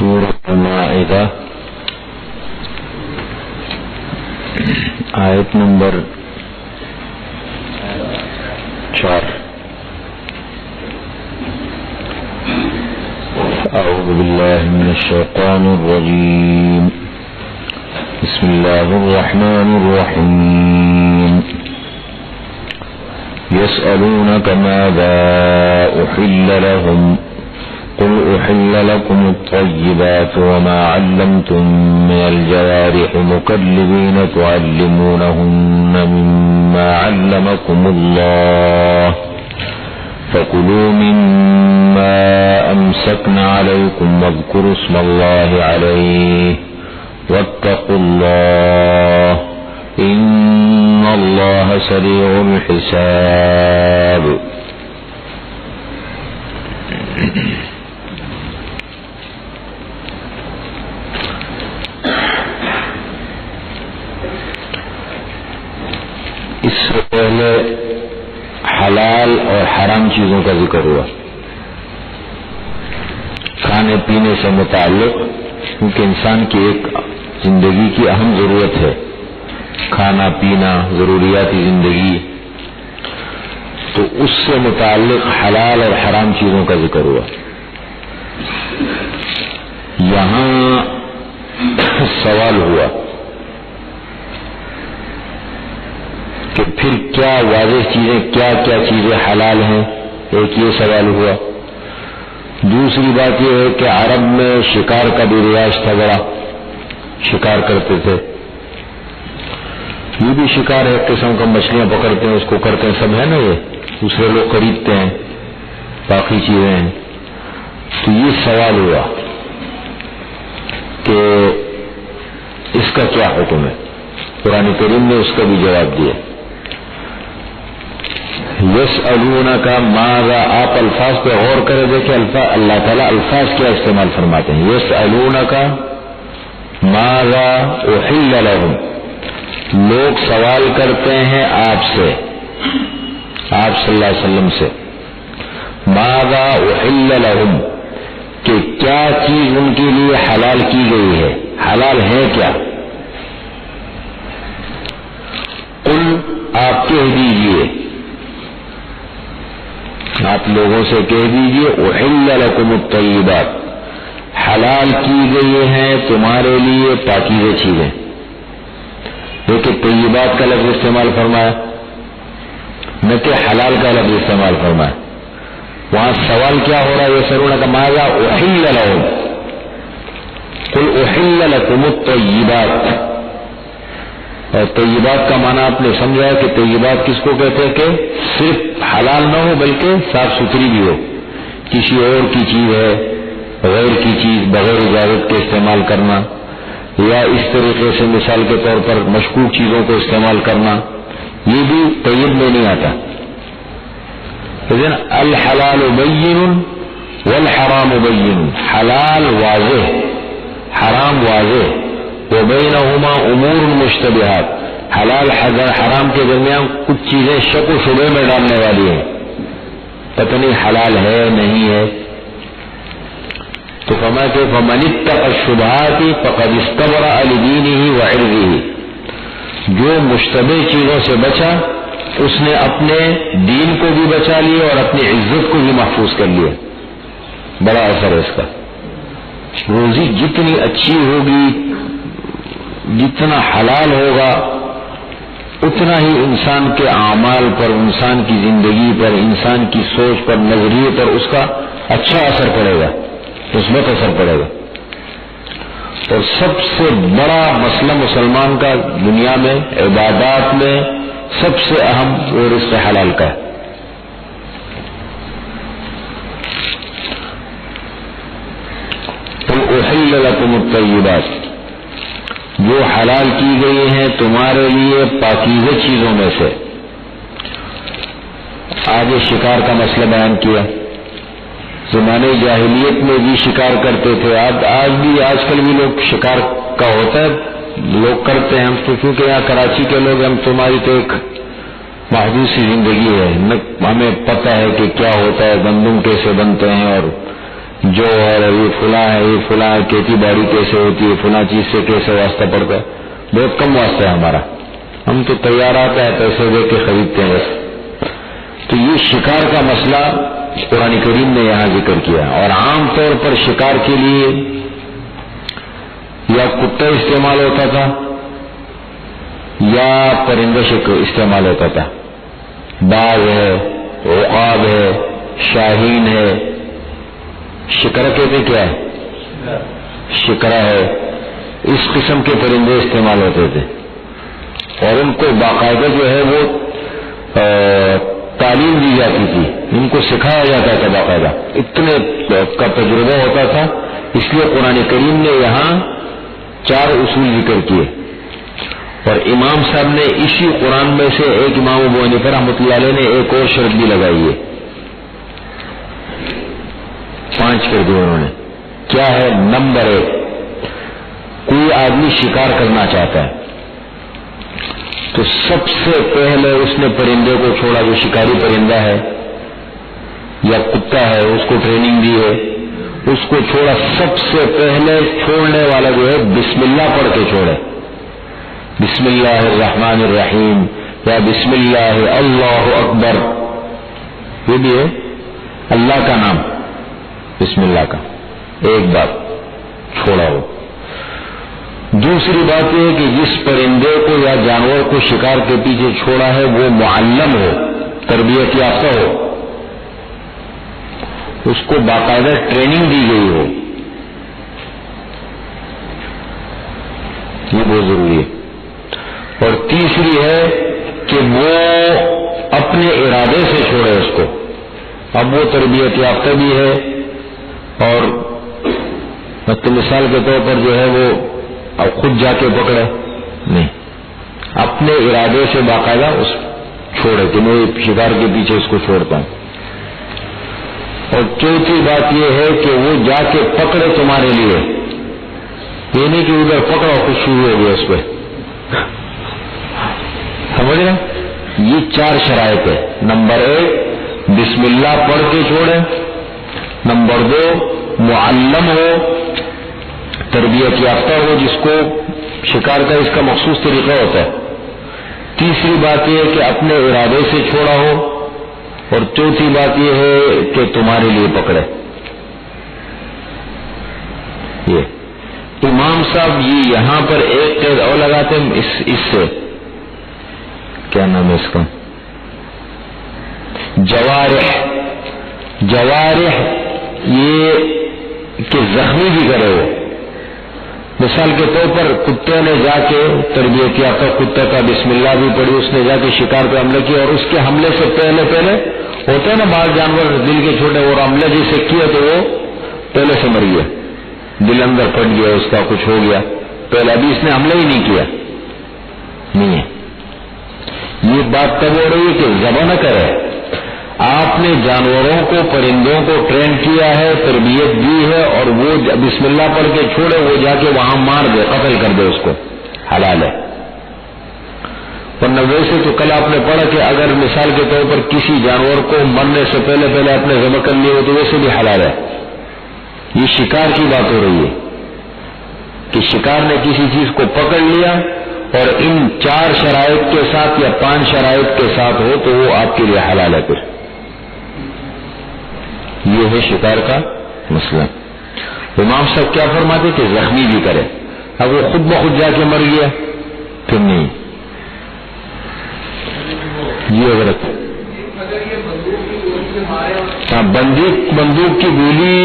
سورۃ المائدہ آیت نمبر 4. اعوذ باللہ من الشیطان الرجیم. بسم اللہ الرحمن الرحیم. يسألونك ماذا أحل لهم قل أحل لكم الطيبات وما علمتم من الجوارح مكلبين تعلمونهن مما علمكم الله فكلوا مما أمسكن عليكم واذكروا اسم الله عليه واتقوا الله ان اللہ سریع الحساب. اس سے پہلے حلال اور حرام چیزوں کا ذکر ہوا کھانے پینے سے متعلق، کیونکہ انسان کی ایک زندگی کی اہم ضرورت ہے کھانا پینا، ضروریاتی زندگی، تو اس سے متعلق حلال اور حرام چیزوں کا ذکر ہوا. یہاں سوال ہوا کہ پھر کیا واضح چیزیں، کیا کیا چیزیں حلال ہیں، ایک یہ سوال ہوا. دوسری بات یہ ہے کہ عرب میں شکار کا بھی رواج تھا، بڑا شکار کرتے تھے. یہ بھی شکار ہے، قسم کا مچھلیاں پکڑتے ہیں، اس کو کرتے ہیں، سب ہے نا، یہ دوسرے لوگ خریدتے ہیں، باقی چیزیں ہیں. تو یہ سوال ہوا کہ اس کا کیا حکم ہے. قرآن کریم نے اس کا بھی جواب دیا. یسألونک ماذا، آپ الفاظ پہ غور کریں، دیکھیں اللہ تعالیٰ الفاظ کیا استعمال فرماتے ہیں. یسألونک ماذا احل لهم، لوگ سوال کرتے ہیں آپ سے، آپ صلی اللہ علیہ وسلم سے، ماذا احل لهم، کہ کیا چیز ان کے لیے حلال کی گئی ہے، حلال ہے کیا. قل، آپ کہہ دیجئے، آپ لوگوں سے کہہ دیجئے، احل لکم الطیبات، حلال کی گئی ہیں تمہارے لیے پاکیزہ چیزیں. دیکھیں طیبات کا لفظ استعمال فرمایا، نہ کہ حلال کا لفظ استعمال فرمایا. وہاں سوال کیا ہو رہا ہے، یہ سرون کا ماذا احل لهم، قل احل لکم الطیبات. اور طیبات کا معنی آپ نے سمجھا ہے کہ طیبات کس کو کہتے ہیں کہ صرف حلال نہ ہو بلکہ صاف ستھری بھی ہو. کسی اور کی چیز ہے، غیر کی چیز بغیر اجازت کے استعمال کرنا، یا اس طریقے سے مثال کے طور پر مشکوک چیزوں کو استعمال کرنا، یہ بھی طیب میں نہیں آتا. لیکن الحلال بین والحرام بین، حلال واضح، حرام واضح، وبینہما امور مشتبہات، حلال حرام کے درمیان کچھ چیزیں شک و شبہ میں ڈالنے والی ہیں، پتہ نہیں حلال ہے نہیں ہے. تو فرمایا کہ فمن اتقى الشبہات فقد استبرأ لدینہ وعرضہ، جو مشتبہ چیزوں سے بچا اس نے اپنے دین کو بھی بچا لیا اور اپنی عزت کو بھی محفوظ کر لیا. بڑا اثر ہے اس کا. روزی جتنی اچھی ہوگی، جتنا حلال ہوگا، اتنا ہی انسان کے اعمال پر، انسان کی زندگی پر، انسان کی سوچ پر، نظریے پر اس کا اچھا اثر پڑے گا، مثبت اثر پڑے گا. اور سب سے بڑا مسئلہ مسلمان کا دنیا میں عبادات میں سب سے اہم وہ رزق حلال کا ہے. قل احل لکم الطیبات، جو حلال کی گئی ہیں تمہارے لیے پاکیزہ چیزوں میں سے. آج شکار کا مسئلہ بیان کیا. زمانے جاہلیت میں بھی شکار کرتے تھے، آج کل بھی لوگ شکار کا ہوتا ہے، لوگ کرتے ہیں. ہم تو کیونکہ یہاں کراچی کے لوگ، ہم تمہاری تو ایک محدود سی زندگی ہے، ہمیں پتہ ہے کہ کیا ہوتا ہے، گندم کیسے بنتے ہیں اور جو اور یہ فلاں ہے، یہ فلاں کھیتی باڑی کیسے ہوتی ہے، فلاں چیز سے کیسے واسطہ پڑتا ہے، بہت کم واسطہ ہے ہمارا، ہم تو تیارات ہے پیسے دے کے خریدتے ہیں بس۔ تو یہ شکار کا مسئلہ قرآن کریم نے یہاں ذکر کیا، اور عام طور پر شکار کے لیے یا کتا استعمال ہوتا تھا یا پرندہ استعمال ہوتا تھا۔ باز ہے، عقاب ہے، شاہین ہے، شکرہ کہتے کیا ہے؟ شکرہ ہے، اس قسم کے پرندے استعمال ہوتے تھے، اور ان کو باقاعدہ جو ہے وہ تعلیم دی جاتی تھی، ان کو سکھایا جاتا تھا باقاعدہ، اتنے کا تجربہ ہوتا تھا۔ اس لیے قرآن کریم نے یہاں 4 اصول ذکر کیے، اور امام صاحب نے اسی قرآن میں سے ایک امام ابو حنیفہ رحمۃ اللہ علیہ نے ایک اور شرط بھی لگائی ہے، 5 کر دی انہوں نے۔ کیا ہے؟ نمبر 1، کوئی آدمی شکار کرنا چاہتا ہے تو سب سے پہلے اس نے پرندے کو چھوڑا، جو شکاری پرندہ ہے یا کتا ہے اس کو ٹریننگ دی ہے، اس کو چھوڑا، سب سے پہلے چھوڑنے والا جو ہے بسم اللہ پڑھ کے چھوڑے، بسم اللہ الرحمن الرحیم یا بسم اللہ اللہ اکبر، یہ بھی ہے اللہ کا نام، بسم اللہ کا، ایک بات چھوڑا ہو۔ دوسری بات یہ ہے کہ جس پرندے کو یا جانور کو شکار کے پیچھے چھوڑا ہے وہ معلم ہو، تربیت یافتہ ہو، اس کو باقاعدہ ٹریننگ دی گئی ہو، یہ بہت ضروری ہے۔ اور تیسری ہے کہ وہ اپنے ارادے سے چھوڑے اس کو، اب وہ تربیت یافتہ بھی ہے، اور مثال کے طور پر جو ہے وہ اب خود جا کے پکڑے نہیں، اپنے ارادے سے باقاعدہ اس چھوڑے کہ میں شکار کے پیچھے اس کو چھوڑتا ہوں۔ اور چوتھی بات یہ ہے کہ وہ جا کے پکڑے تمہارے لیے، یہ نہیں کہ ادھر پکڑا کچھ شروع ہو گیا اس پہ، سمجھ رہے؟ یہ 4 شرائط ہے۔ نمبر 1 بسم اللہ پڑھ کے چھوڑے، نمبر 2 معلم ہو، تربیت یافتہ ہو، جس کو شکار کا اس کا مخصوص طریقہ ہوتا ہے، تیسری بات یہ ہے کہ اپنے ارادے سے چھوڑا ہو، اور چوتھی بات یہ ہے کہ تمہارے لیے پکڑے۔ یہ امام صاحب یہ یہاں پر ایک قید اور لگاتے ہیں اس سے، کیا نام ہے اس کا، جوارح یہ کہ زخمی بھی کرے ہو۔ مثال کے طور پر کتے نے جا کے تربیت یافتہ کتے کا بسم اللہ بھی پڑھی، اس نے جا کے شکار پہ حملے کیا، اور اس کے حملے سے پہلے ہوتے ہیں نا بعض جانور دل کے چھوٹے، اور حملے جیسے کیا تو وہ پہلے سے مر گیا، دل اندر پھٹ گیا، اس کا کچھ ہو گیا پہلے، ابھی اس نے حملہ ہی نہیں کیا، نہیں ہے۔ یہ بات تب ہو رہی ہے کہ ذبح نہ کرے، آپ نے جانوروں کو پرندوں کو ٹرین کیا ہے، تربیت دی ہے، اور وہ بسم اللہ پڑھ کے چھوڑے، وہ جا کے وہاں مار دے، قتل کر دے، اس کو حلال ہے۔ ورنہ ویسے تو کل آپ نے پڑھا کہ اگر مثال کے طور پر کسی جانور کو مرنے سے پہلے آپ نے ذبح کر لیا ہو تو ویسے بھی حلال ہے۔ یہ شکار کی بات ہو رہی ہے کہ شکار نے کسی چیز کو پکڑ لیا اور ان 4 شرائط کے ساتھ یا 5 شرائط کے ساتھ ہو تو وہ آپ کے لیے حلال ہے۔ پھر یہ ہے شکار کا مسئلہ۔ امام صاحب کیا فرماتے کہ زخمی بھی کرے، اب وہ خود بخود جا کے مر گیا پھر نہیں، یہ غلط ہے۔ بندوق کی گولی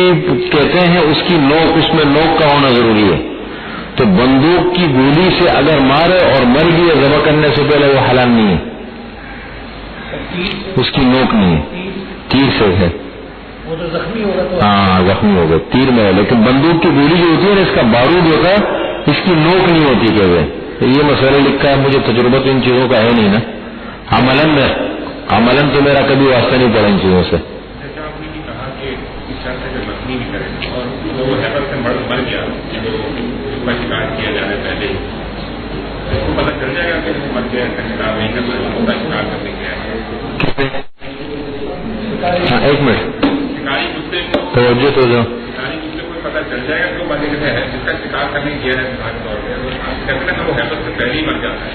کہتے ہیں اس کی نوک، اس میں نوک کا ہونا ضروری ہے، تو بندوق کی گولی سے اگر مارے اور مر گیا ذبح کرنے سے پہلے وہ حلال نہیں ہے، اس کی نوک نہیں ہے، تیر سے ہے، وہ تو زخمی ہوگا تو ہاں زخمی ہو گئے، تیر میں ہے، لیکن بندوق کی گولی جو ہوتی ہے نا اس کا بارود ہوتا ہے، اس کی نوک نہیں ہوتی کہ یہ مسئلہ لکھا ہے، مجھے تجربہ تو ان چیزوں کا ہے نہیں نا، عملاً تو میرا کبھی واسطہ نہیں پڑا ان چیزوں سے۔ جیسا آپ نے کہا کہ اس شرط سے زخمی بھی کرے اور وہ حیبت سے مر گیا، جو اس کا شکار کیا جانے پہلے اس کو پتہ چل جائے گا کہ مر گیا، شکار نہیں کرنا ہے، اس کا شکار کرنے گیا ہے۔ ہاں ایک منٹ شکاری کتے کو توجہ تو دو، کہ جیسے ہے جس کا شکار کرنے گیا ہے مثال کے طور پہ کہتے ہیں کہ وہ حیبت سے پہلے ہی مر جاتا ہے.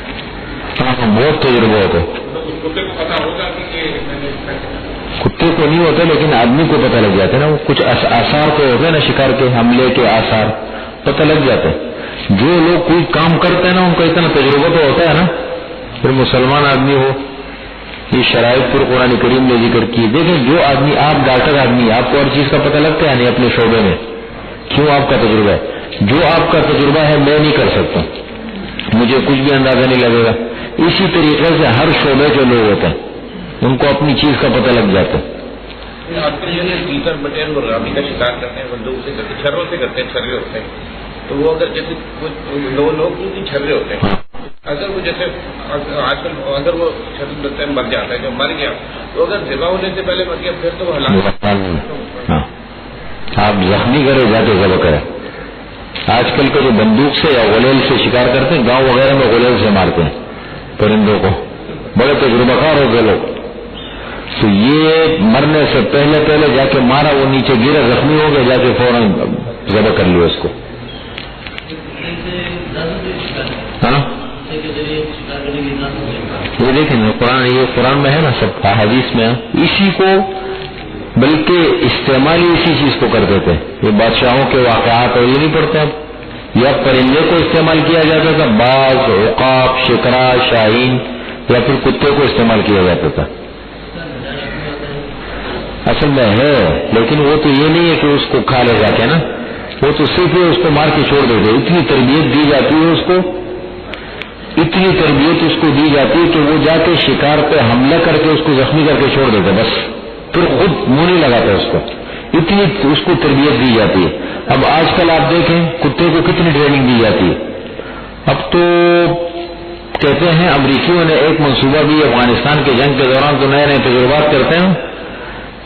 ہاں بہت تجربہ ہوتا ہے. تو اس کتے کو پتا ہوگا کہ کتے کو نہیں ہوتا لیکن آدمی کو پتہ لگ جاتا ہے نا. وہ کچھ آثار تو ہوتے ہیں نا شکار کے حملے کے آثار پتہ لگ جاتے ہیں. جو لوگ کوئی کام کرتے ہیں نا ان کا اتنا تجربہ تو ہوتا ہے نا. پھر مسلمان آدمی ہو, یہ شرائط پر قرآن کریم نے ذکر کی. دیکھیں جو آدمی, آپ ڈاکٹر آدمی, آپ کو ہر چیز کا پتہ لگتا ہے نہیں اپنے شعبے میں, کیوں آپ کا تجربہ ہے. جو آپ کا تجربہ ہے میں نہیں کر سکتا, مجھے کچھ بھی اندازہ نہیں لگے گا. اسی طریقے سے ہر شعبے کے لوگ ہوتے ہیں, ان کو اپنی چیز کا پتہ لگ جاتا ہے. آج کل جو تیسر بٹیر اور رامی کا شکار کرتے ہیں, بندوق سے کرتے ہیں, چھروں سے کرتے ہیں, چھرے ہوتے ہیں. تو وہ اگر جیسے دو لوگ ان چھرے ہوتے ہیں, اگر وہ جیسے آج کل اگر وہ چھر مر جاتا ہے, جو مر گیا تو اگر ذبح ہونے سے پہلے مر گیا پھر تو وہ ہلاک. آپ زخمی کرے جا کے ذبح کرے. آج کل کے جو بندوق سے یا غلیل سے شکار کرتے ہیں, گاؤں وغیرہ میں غلیل سے مارتے ہیں پرندوں کو, بڑے تجربہ کار ہوتے لوگ. تو یہ مرنے سے پہلے جا کے مارا, وہ نیچے گرا, زخمی ہو گیا, جا کے فوراً ذبح کر لیا اس کو. ہاں یہ دیکھیں نا قرآن, یہ قرآن میں ہے نا, سب حدیث میں ہے. اسی کو بلکہ استعمال ہی اسی چیز کو کرتے تھے. یہ بادشاہوں کے واقعات اور یہ نہیں پڑھتے اب. یا پرندے کو استعمال کیا جاتا تھا, باز, عقاب, شکرا, شاہین, یا پھر کتے کو استعمال کیا جاتا تھا. اصل میں ہے, لیکن وہ تو یہ نہیں ہے کہ اس کو کھا لے جا کے نا, وہ تو صرف اس کو مار کے چھوڑ دیتے. اتنی تربیت دی جاتی ہے اس کو, اتنی تربیت اس کو دی جاتی ہے کہ وہ جا کے شکار پہ حملہ کر کے اس کو زخمی کر کے چھوڑ دیتے, بس پھر خود منہ نہیں لگاتا اس کو. اتنی اس کو تربیت دی جاتی ہے. اب آج کل آپ دیکھیں کتے کو کتنی ٹریننگ دی جاتی ہے. اب تو کہتے ہیں امریکیوں نے ایک منصوبہ بھی افغانستان کے جنگ کے دوران تو نئے تجربات کرتے ہیں.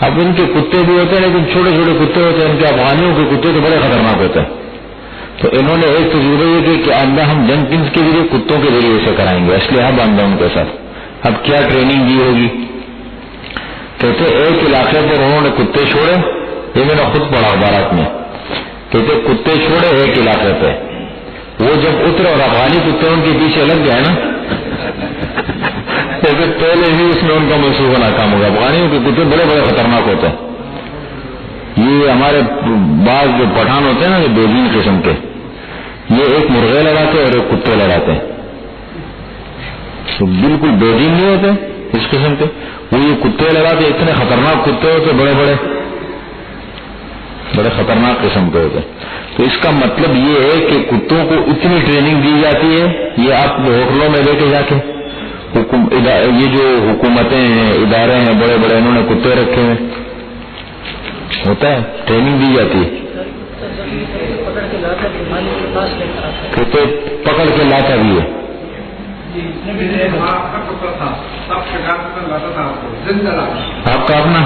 اب ان کے کتے بھی ہوتے ہیں لیکن چھوٹے چھوٹے کتے ہوتے ہیں, ان کے افغانیوں کے کتے تو بڑے خطرناک ہوتے ہیں. تو انہوں نے ایک تجربہ یہ کیا کہ آئندہ ہم جنگ ٹیمز کے ذریعے کتوں کے ذریعے سے کرائیں گے, اسلحہ باندھا ان کے ساتھ. اب کیا ٹریننگ دی ہوگی. کہتے ایک علاقے پر انہوں نے کتے چھوڑے, یہ میں نے خود پڑھا اخبارات میں, کہتے کتے چھوڑے ایک علاقے پہ, وہ جب اترے اور افغانی کتے ان کے پیچھے لگ گئے نا, کہتے پہلے ہی اس میں ان کا منصوبہ ناکام ہوگا. افغانیوں کے کتے بڑے بڑے خطرناک ہوتے ہیں. یہ ہمارے بعض جو پٹھان ہوتے ہیں نا, یہ بیجین قسم کے, یہ ایک مرغے لڑاتے اور ایک کتے لڑاتے ہیں. تو بالکل بیجین نہیں ہوتے اس قسم کے, وہ یہ کتے لڑاتے, اتنے خطرناک کتے ہوتے, بڑے خطرناک قسم کے ہوتے. تو اس کا مطلب یہ ہے کہ کتوں کو اتنی ٹریننگ دی جاتی ہے. یہ آپ ہوٹلوں میں لے کے جا کے یہ جو حکومتیں ہیں, ادارے ہیں بڑے بڑے, انہوں نے کتے رکھے ہیں, ہوتا ہے ٹریننگ دی جاتی ہے. کتے پکڑ کے لاتا بھی ہے. آپ کا اپنا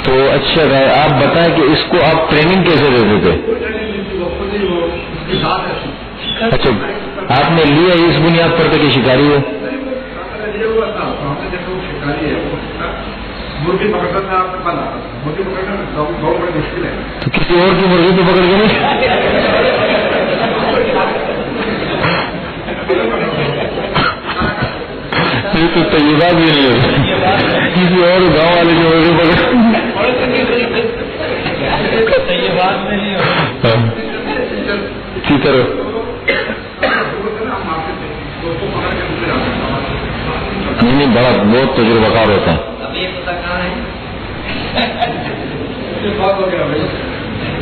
تو اچھا ہے. آپ بتائیں کہ اس کو آپ ٹریننگ کیسے دیتے تھے. اچھا آپ نے لیا اس بنیاد پر کہ شکاری ہے. مرغی پکڑنا میں آپ کے پاس آتا تھا, مرغی پکڑنا بہت بڑی مشکل ہے. تو کسی اور کی مرغی پہ پکڑ کے نہیں, یہ تو طیبات بھی نہیں ہوتی. کسی اور گاؤں والے کی مرغی پکڑ اسی طرح نہیں, بڑا بہت تجربہ کار ہوتا ہے.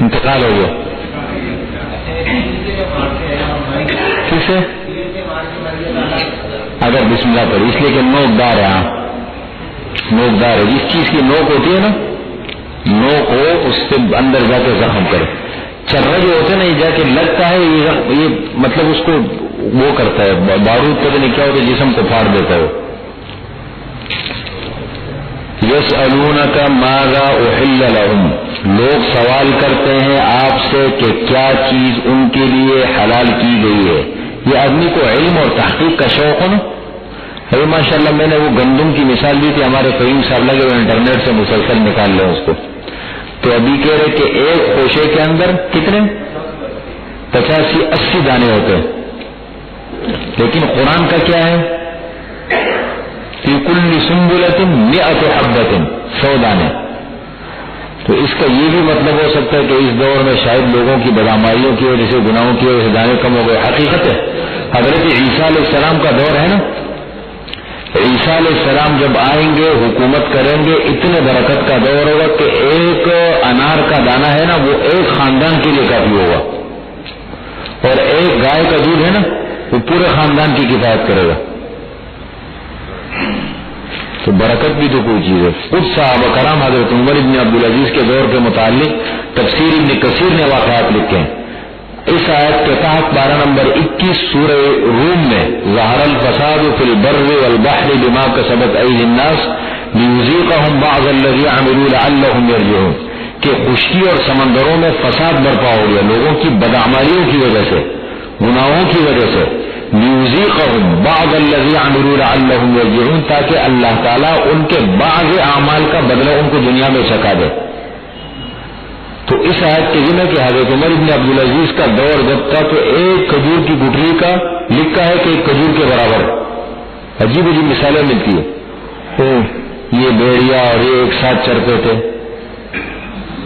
انتقال ہو گیا کسے, اگر بسم اللہ پر, اس لیے کہ نوکدار ہے. ہاں نوکدار ہے, جس چیز کی نوک ہوتی ہے نا, نوک ہو اس سے اندر جا کے زخم کرے. چرہ جو ہوتے ہیں نا, یہ جا کے لگتا ہے, یہ مطلب اس کو وہ کرتا ہے, بارود پتہ نہیں کیا ہوتا ہے, جسم کو پھاڑ دیتا ہے. یسألونک ماذا احل لهم, لوگ سوال کرتے ہیں آپ سے کہ کیا چیز ان کے لیے حلال کی گئی ہے. یہ آدمی کو علم اور تحقیق کا شوق ہو نا. ابھی ماشاءاللہ میں نے وہ گندم کی مثال دی تھی, ہمارے فہیم صاحب لگے وہ انٹرنیٹ سے مسلسل نکال لیں اس کو. تو ابھی کہہ رہے کہ ایک خوشے کے اندر کتنے 85-80 دانے ہوتے ہیں، لیکن قرآن کا کیا ہے؟ فی کل سنبلۃ 100 حبۃ، 100 دانے. تو اس کا یہ بھی مطلب ہو سکتا ہے کہ اس دور میں شاید لوگوں کی بدعمالیوں کی وجہ سے، گناہوں کی وجہ سے دانے کم ہو گئے. حقیقت ہے حضرت عیسیٰ علیہ السلام کا دور ہے نا، عیسیٰ علیہ السلام جب آئیں گے حکومت کریں گے، اتنے برکت کا دور ہوگا کہ ایک انار کا دانہ ہے نا وہ ایک خاندان کے لیے کافی ہوگا، اور ایک گائے کا دودھ ہے نا وہ پورے خاندان کی کفایت کرے گا. تو برکت بھی تو کوئی چیز ہے. خود صحابہ کرام حضرت عمر ابن عبدالعزیز کے دور کے متعلق تفسیر ابن کثیر نے واقعات لکھے ہیں. اس آیت کے تحت 12 نمبر 21 سورہ روم میں ظہر الفساد فی البر والبحر بما کسبت ایدی الناس لیذیقہم بعض الذی عملوا لعلہم یرجعون، کہ خشکی اور سمندروں میں فساد برپا ہو گیا لوگوں کی بدعمالیوں کی وجہ سے، گناہوں کی وجہ سے. لیذیقہم بعض الذی عملوا لعلہم یرجعون، تاکہ اللہ تعالیٰ ان کے بعض اعمال کا بدلہ ان کو دنیا میں چکا دے. تو اس آیت کے ذمہ کہ حضرت عمر ابن عبدالعزیز کا دور جب تھا تو ایک کھجور کی گٹھلی کا لکھا ہے کہ ایک کھجور کے برابر. عجیب عجیب مثالیں ملتی ہے. یہ بھیڑیا اور یہ ایک ساتھ چرتے تھے.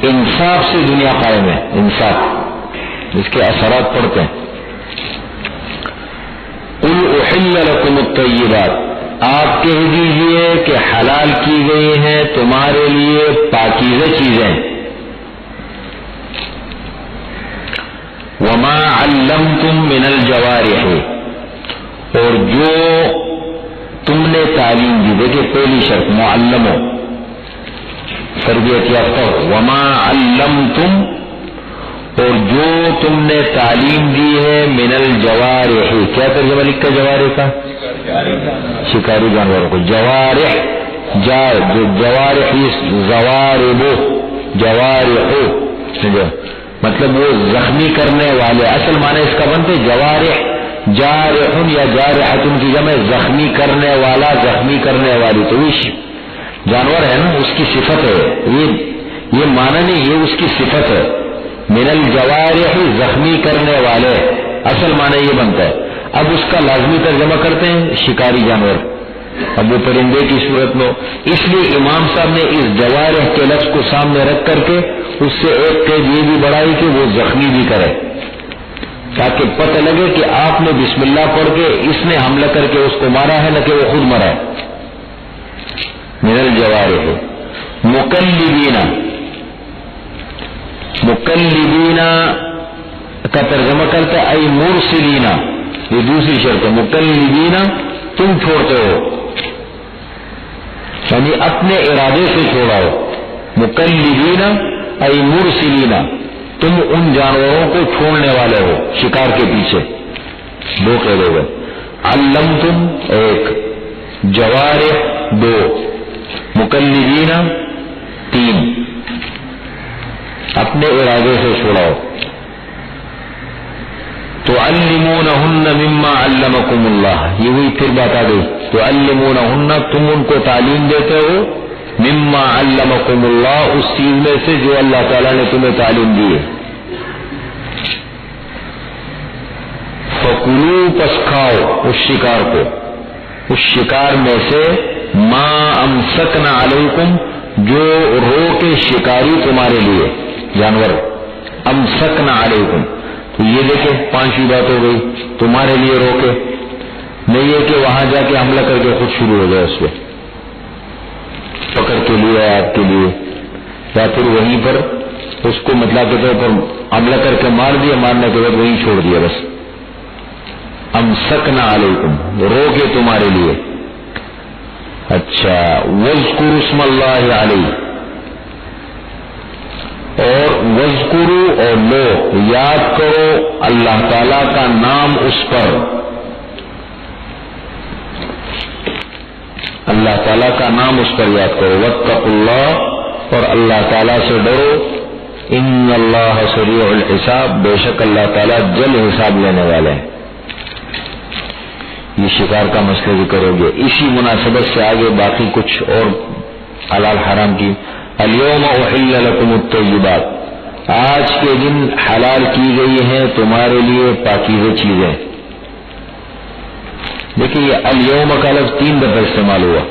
انصاف سے دنیا قائم ہے، انصاف، اس کے اثرات پڑتے ہیں. قل احل لکم الطیبات، آپ کہہ دیجئے کہ حلال کی گئی ہیں تمہارے لیے پاکیزہ چیزیں. وما علمتم من الجوارح، اور جو تم نے تعلیم دی. دیکھیں پہلی شرط معلم ہو، تربیت یافتہ ہو. وما علمتم، اور جو تم نے تعلیم دی ہے من الجوارح. کیا ترجمہ لکھا جوارح کا؟ شکاری جانوروں کو. جوارح جوارح زوارب جوارح، مطلب وہ زخمی کرنے والے. اصل معنی اس کا بنتے جوارح، جارح یا جارحۃ کی جمع زخمی کرنے والا، زخمی کرنے والی. تو یہ جانور ہے نا، اس کی صفت ہے. یہ معنی نہیں، یہ اس کی صفت ہے. من الجوارح زخمی کرنے والے، اصل معنی یہ بنتا ہے. اب اس کا لازمی ترجمہ کرتے ہیں شکاری جانور. اب وہ پرندے کی صورت میں، اس لیے امام صاحب نے اس جوارح کے لفظ کو سامنے رکھ کر کے اس سے ایک قید یہ بھی بڑھائی کہ وہ زخمی بھی کرے، تاکہ پتہ لگے کہ آپ نے بسم اللہ پڑھ کے اس نے حملہ کر کے اس کو مارا ہے، نہ کہ وہ خود مرا ہے. من الجوارح مکلبین، مکلبین کا ترجمہ کرتا ہے ای مرسلین. یہ دوسری شرط ہے. مکلبین تم چھوڑتے ہو، یعنی اپنے ارادے سے چھوڑا ہو. مکلبین ای مرسلین، تم ان جانوروں کو چھوڑنے والے ہو شکار کے پیچھے. دو قید ہو گئے. علمتم ایک، جوارح دو، مکلبین تین. اپنے ارادے سے چھوڑاؤ. تعلمونہن مما علمکم اللہ، یہ وہی پھر بات آ گئی. تعلمونہن، تم ان کو تعلیم دیتے ہو، مما علمکم اللہ، اس چیز میں سے جو اللہ تعالیٰ نے تمہیں تعلیم دی ہے. فکلوا، پس کھاؤ اس شکار کو، اس شکار میں سے ما امسکنا علیکم، جو روکے شکاری تمہارے لیے جانور. امسکنا علیکم، تو یہ دیکھیں پانچویں بات ہو گئی، تمہارے لیے روکے. نہیں ہے کہ وہاں جا کے حملہ کر کے خود شروع ہو جائے اس پہ، پکڑ کے لیے آپ کے لیے، یا پھر وہیں پر اس کو مطلب کے طور پر حملہ کر کے مار دیا، مارنے کے بعد وہیں چھوڑ دیا بس. امسکنا علیکم، روکے تمہارے لیے. اچھا، واذکروا اسم اللہ علیہ، اور وذکروا، اور لو یاد کرو اللہ تعالی کا نام اس پر، اللہ تعالیٰ کا نام اس پر یاد کرو. واتقوا اللہ، اور اللہ تعالیٰ سے ڈرو. ان اللہ سریع الحساب، بے شک اللہ تعالیٰ جلد حساب لینے والے ہیں. یہ شکار کا مسئلہ ذکر ہو گیا. اسی مناسبت سے آگے باقی کچھ اور حلال حرام کی الیوم احل لکم الطیبات، آج کے دن حلال کی گئی ہیں تمہارے لیے پاکیزہ چیزیں. دیکھیے یہ الیوم کا لفظ 3 دفعہ استعمال ہوا.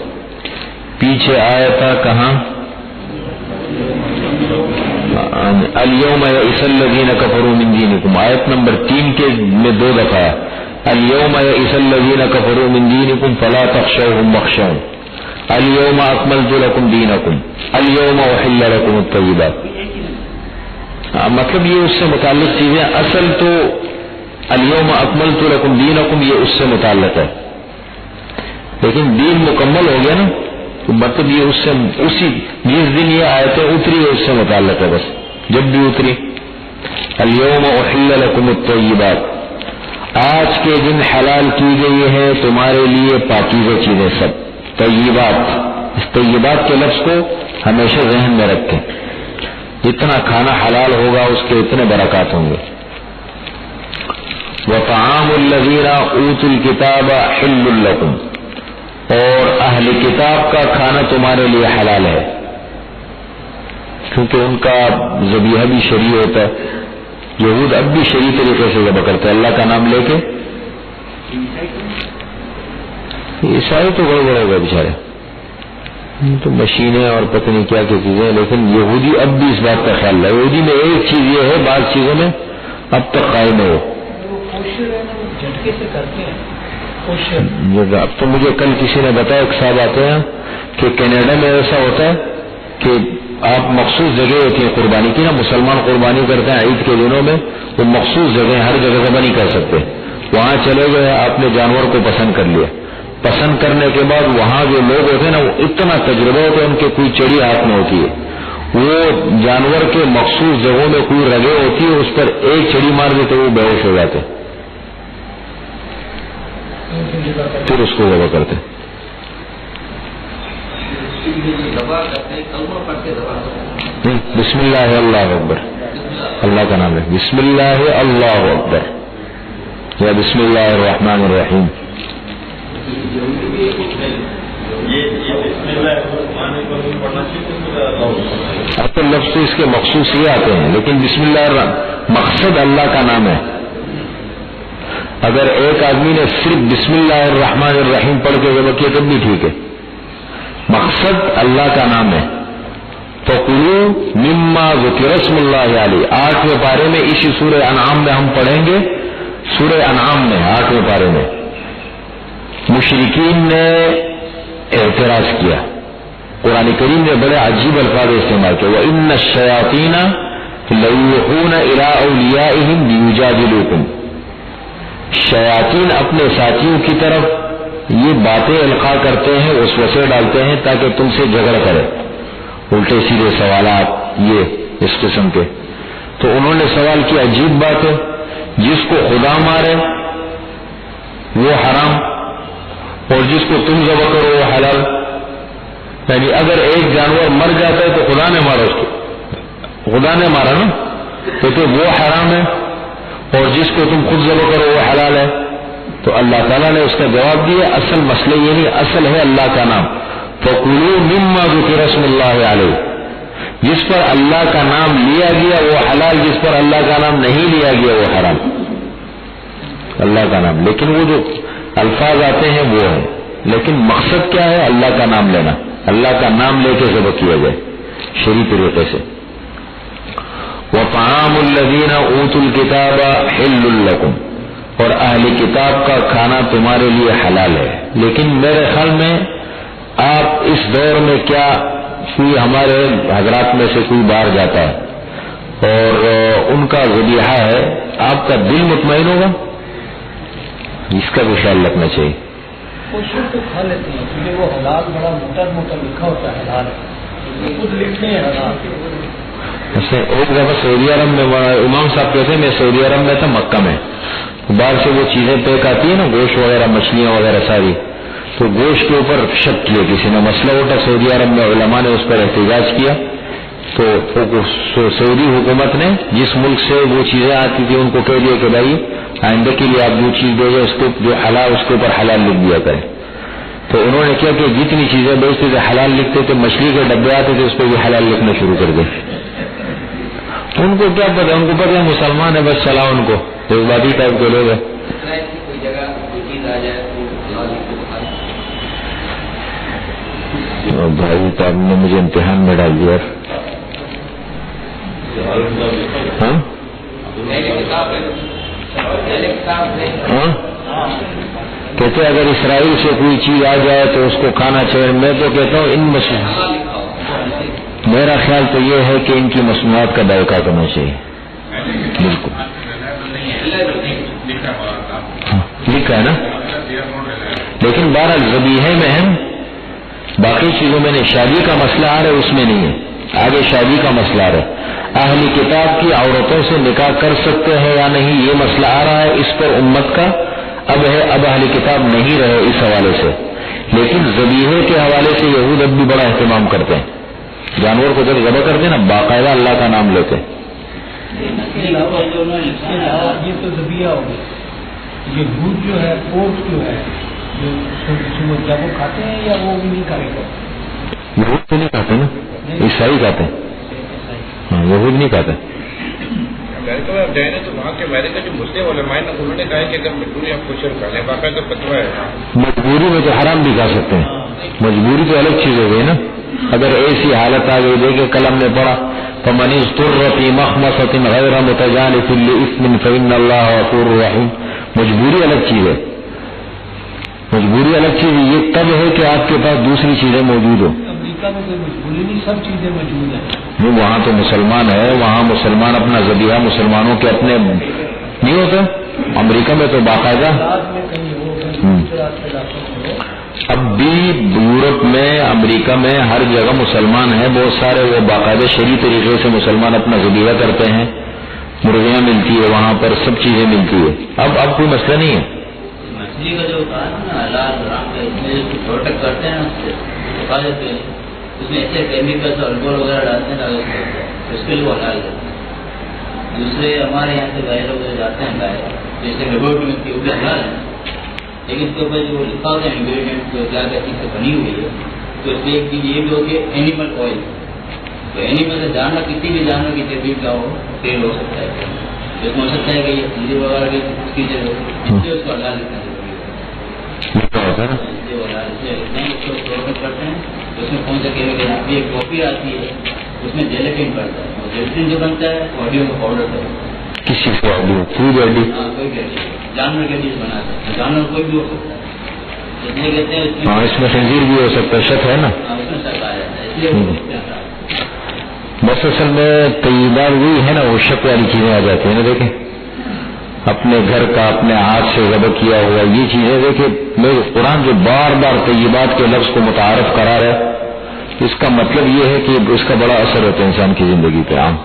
پیچھے آیا تھا کہاں؟ الیوم یئس الذین کفروا من دینکم، آیت نمبر 3 کے میں 2 دفعہ. الیوم یئس الذین کفروا من دینکم فلا تخشوهم واخشون، الیوم اکملت لکم دینکم، الیوم احل لکم الطیبات. مطلب یہ اس سے متعلق چیزیں. اصل تو الیوم اکملت لکم دینکم یہ اس سے متعلق ہے، لیکن دین مکمل ہو گیا نا، تو مطلب یہ اس سے اسی جس دن یہ آیتیں اتری ہے اس سے متعلق ہے. بس جب بھی اتری الیوم احل لکم الطیبات، آج کے دن حلال کی گئی ہے تمہارے لیے پاکیزہ چیزیں سب. طیبات، اس طیبات کے لفظ کو ہمیشہ ذہن میں رکھیں. جتنا کھانا حلال ہوگا اس کے اتنے برکات ہوں گے. وطعام الذین اوتوا الکتاب حل لکم، اور اہل کتاب کا کھانا تمہارے لیے حلال ہے، کیونکہ ان کا ذبیحہ بھی شرعی ہوتا ہے. یہود اب بھی شرعی طریقے سے ذبح کرتے ہیں اللہ کا نام لے کے. عیسائی تو بڑے بڑے ہو گئے بیچارے، تو مشینیں اور پتہ نہیں کیا کیا چیزیں، لیکن یہودی اب بھی اس بات کا خیال ہے. یہودی میں ایک چیز یہ ہے، بعض چیزوں میں اب تک قائم ہے. اب تو مجھے کل کسی نے بتایا، ایک صاحب آتے ہیں کہ کینیڈا میں ایسا ہوتا ہے کہ آپ مخصوص جگہ ہوتی ہے قربانی کی نا، مسلمان قربانی کرتے ہیں عید کے دنوں میں، وہ مخصوص جگہ ہر جگہ ذبح نہیں کر سکتے. وہاں چلے گئے، آپ نے جانور کو پسند کر لیا، پسند کرنے کے بعد وہاں جو لوگ ہوتے ہیں نا وہ اتنا تجربہ ہوتا ہے، ان کے کوئی چڑی ہاتھ میں ہوتی ہے، وہ جانور کے مخصوص جگہوں میں کوئی رگیں ہوتی ہے، اس پر ایک چڑی مار دیتے وہ بے ہوش ہو جاتے، پھر اس کو ذبح کرتے. بسم اللہ اللہ اکبر، اللہ کا نام ہے، بسم اللہ اللہ اکبر، یا بسم اللہ الرحمن الرحیم. اب تو لفظ اس کے مخصوص یہ آتے ہیں، لیکن بسم اللہ مقصد اللہ کا نام ہے. اگر ایک آدمی نے صرف بسم اللہ الرحمن الرحیم پڑھ کے ذبح کیا تب بھی ٹھیک ہے، مقصد اللہ کا نام ہے. فَكُلُوا مِمَّا ذُكِرَ اسْمُ اللَّهِ عَلَيْهِ، 8ویں پارے میں اسی سورہ انعام میں ہم پڑھیں گے. سورہ انعام میں 8ویں پارے میں مشرکین نے اعتراض کیا، قرآن کریم نے بڑے عجیب الفاظ استعمال کیے. وَإِنَّ الشَّيَاطِينَ لَيُوحُونَ إِلَىٰ أَوْلِيَائِهِمْ لِيُجَادِلُوكُمْ، شیاطین اپنے ساتھیوں کی طرف یہ باتیں القاء کرتے ہیں، وسوسے ڈالتے ہیں تاکہ تم سے جھگڑا کرے، الٹے سیدھے سوالات یہ اس قسم کے. تو انہوں نے سوال کیا، عجیب بات ہے، جس کو خدا مارے وہ حرام اور جس کو تم ذبح کرو وہ حلال. یعنی اگر ایک جانور مر جاتا ہے تو خدا نے مارا، اس کو خدا نے مارا نا، تو وہ حرام ہے، اور جس کو تم خود ذبح کرو وہ حلال ہے. تو اللہ تعالیٰ نے اس کا جواب دیا، اصل مسئلہ یہ نہیں، اصل ہے اللہ کا نام. فَكُلُوا مِمَّا ذُكِرَ اسْمُ اللَّهِ عَلَيْهِ، جس پر اللہ کا نام لیا گیا وہ حلال، جس پر اللہ کا نام نہیں لیا گیا وہ حرام. اللہ کا نام، لیکن وہ جو الفاظ آتے ہیں وہ ہے، لیکن مقصد کیا ہے؟ اللہ کا نام لینا، اللہ کا نام لے کے ذبح کیا جائے شرعی طریقے سے. وَطَعَامُ الَّذِينَ أُوتُوا الْكِتَابَ حِلٌّ لَكُمْ، اور اہل کتاب کا کھانا تمہارے لیے حلال ہے. لیکن میرے خیال میں آپ اس دور میں کیا کوئی ہمارے حضرات میں سے کوئی باہر جاتا ہے اور ان کا ذبیحہ ہے، آپ کا دل مطمئن ہوگا؟ اس کا بھی خیال رکھنا چاہیے. وہ شرط تو کھا لیتے ہیں کیونکہ وہ حلال بڑا موٹا موٹا لکھا ہوتا ہے حلال ہے، خود لکھتے ہیں حلال. ایک دفعہ سعودی عرب میں امام صاحب کہتے ہیں، میں سعودی عرب میں تھا، مکہ میں، باہر سے وہ چیزیں پیک آتی ہیں نا، گوشت وغیرہ مچھلیاں وغیرہ ساری، تو گوشت کے اوپر شک کیا کسی نے، مسئلہ اٹھا سعودی عرب میں، علماء نے اس پر احتجاج کیا. تو سعودی حکومت نے جس ملک سے وہ چیزیں آتی تھی ان کو کہہ دیا کہ بھائی آئندہ کے لیے آپ جو چیز دے گے اس کو جو حلال اس کے اوپر حلال لکھ دیا کریں. تو انہوں نے کیا کہ جتنی چیزیں بیچتے تھے حلال لکھتے تھے، مچھلی کے ڈبے آتے تھے اس پہ بھی حلال لکھنا شروع کر دے. ان کو کیا پتا، ان کو پتا ہے مسلمان ہے بس چلا ان کو، جذباتی ٹائپ کے لوگ ہیں. بھائی تو آپ نے مجھے امتحان میں ڈال دیا. ہاں کہتے اگر اسرائیل سے کوئی چیز آ جائے تو اس کو کھانا چاہیے. میں تو کہتا ہوں میرا خیال تو یہ ہے کہ ان کی مصنوعات کا بائیکاٹ کرنا چاہیے. بالکل لکھا ہے نا، لیکن بہرحال ذبیحے میں ہے، باقی چیزوں میں نہیں. شادی کا مسئلہ آ رہا ہے اس میں نہیں ہے، آگے شادی کا مسئلہ آ رہا ہے. اہل کتاب کی عورتوں سے نکاح کر سکتے ہیں یا نہیں یہ مسئلہ آ رہا ہے، اس پر امت کا اب ہے. اب اہل کتاب نہیں رہے اس حوالے سے، لیکن ذبیحے کے حوالے سے یہود اب بھی بڑا اہتمام کرتے ہیں. جانور کو جب ذبح کرتے ہیں نا باقاعدہ اللہ کا نام لیتے ہیں. یہ تو ذبیحہ ہو گیا. یہ دودھ جو ہے پورک جو ہے کیا وہ کھاتے ہیں یا وہ بھی نہیں کھاتے؟ یہود تو نہیں کھاتے نا، عیسائی کھاتے ہیں. ہاں یہود نہیں کھاتے. امریکہ میں آپ جائیں نا تو وہاں کے امریکہ جو مسلم علماء ہیں انہوں نے کہا کہ اگر مجبوری آپ کو شرک کر لیں، باقاعدہ فتویٰ ہے. مجبوری میں تو حرام بھی کھا سکتے ہیں، مجبوری تو الگ چیز ہو گئی نا. اگر ایسی حالت آ گئی دیکھے قلم نے پڑھا فمن اضطر فی مخمصۃ غیر متجانف لإثم فإن اللہ غفور رحیم. مجبوری الگ چیز ہے، مجبوری الگ چیز ہے. یہ تب ہے کہ آپ کے پاس دوسری چیزیں موجود ہو. امریکہ میں کوئی مجبوری نہیں، سب چیزیں موجود ہیں. نہیں وہاں تو مسلمان ہے، وہاں مسلمان اپنا ذبیحہ مسلمانوں کے اپنے نہیں ہوتا. امریکہ میں تو باقاعدہ اب بھی یورپ میں امریکہ میں ہر جگہ مسلمان ہیں بہت سارے، وہ باقاعدہ شرعی طریقے سے مسلمان اپنا ذبیحہ کرتے ہیں. مرغیاں ملتی ہے وہاں پر، سب چیزیں ملتی ہے. اب کوئی مسئلہ نہیں ہے. مچھلی کا جو ہوتا ہے نا حلال حرام کا، اس میں جو پروٹیکٹ کرتے ہیں اس میں ایسے کیمیکلس اور الکوہول وغیرہ ڈالتے ہیں تاکہ اس کے لیے وہ حلال کرتے ہیں. دوسرے ہمارے یہاں سے باہر وغیرہ جاتے ہیں باہر، جیسے لیبورٹری میں وہ بھی حلال ہے، لیکن اس کے اوپر جو لکھا ہوتا ہے انگریڈینٹ جو کیا کیا چیز سے بنی ہوئی ہے، تو اس میں ایک چیز یہ بھی ہوتی ہے اینیمل آئل. تو اینیمل سے جانور کسی بھی جانور کی تربیت کا ہو تیل ہو سکتا ہے، اس میں ہو سکتا ہے کہ یہ چیزیں وغیرہ کی چیزیں ہو جس سے اس کو حلال لکھنا ضروری ہوتا ہے. کرتے ہیں اس میں کون سا کیمیکل آتی ہے. ایک کاپی آتی ہے اس میں جیلیٹن پڑتا ہے، اور جیلیٹن جو بنتا ہے آڈیو کا پاؤڈر ہے. کس چیز کو آڈیو؟ Food audio? ہاں کوئی جانور کے لیے بناتا ہے، جانور کوئی بھی ہو سکتا ہے. اس لیے کہتے ہیں ہاں اس میں خنزیر بھی ہو سکتا ہے، شک ہے نا. اس میں شک آ جاتا ہے، اس لیے بس اصل میں طیبات وہی ہے نا، وہ شک والی چیزیں آ جاتی ہیں نا. دیکھیں اپنے گھر کا اپنے ہاتھ سے ذبح کیا ہوا یہ چیزیں، دیکھیں میرے قرآن جو بار بار طیبات کے لفظ کو متعارف کرا رہا ہے، اس کا مطلب یہ ہے کہ اس کا بڑا اثر ہوتا ہے انسان کی زندگی پہ. عام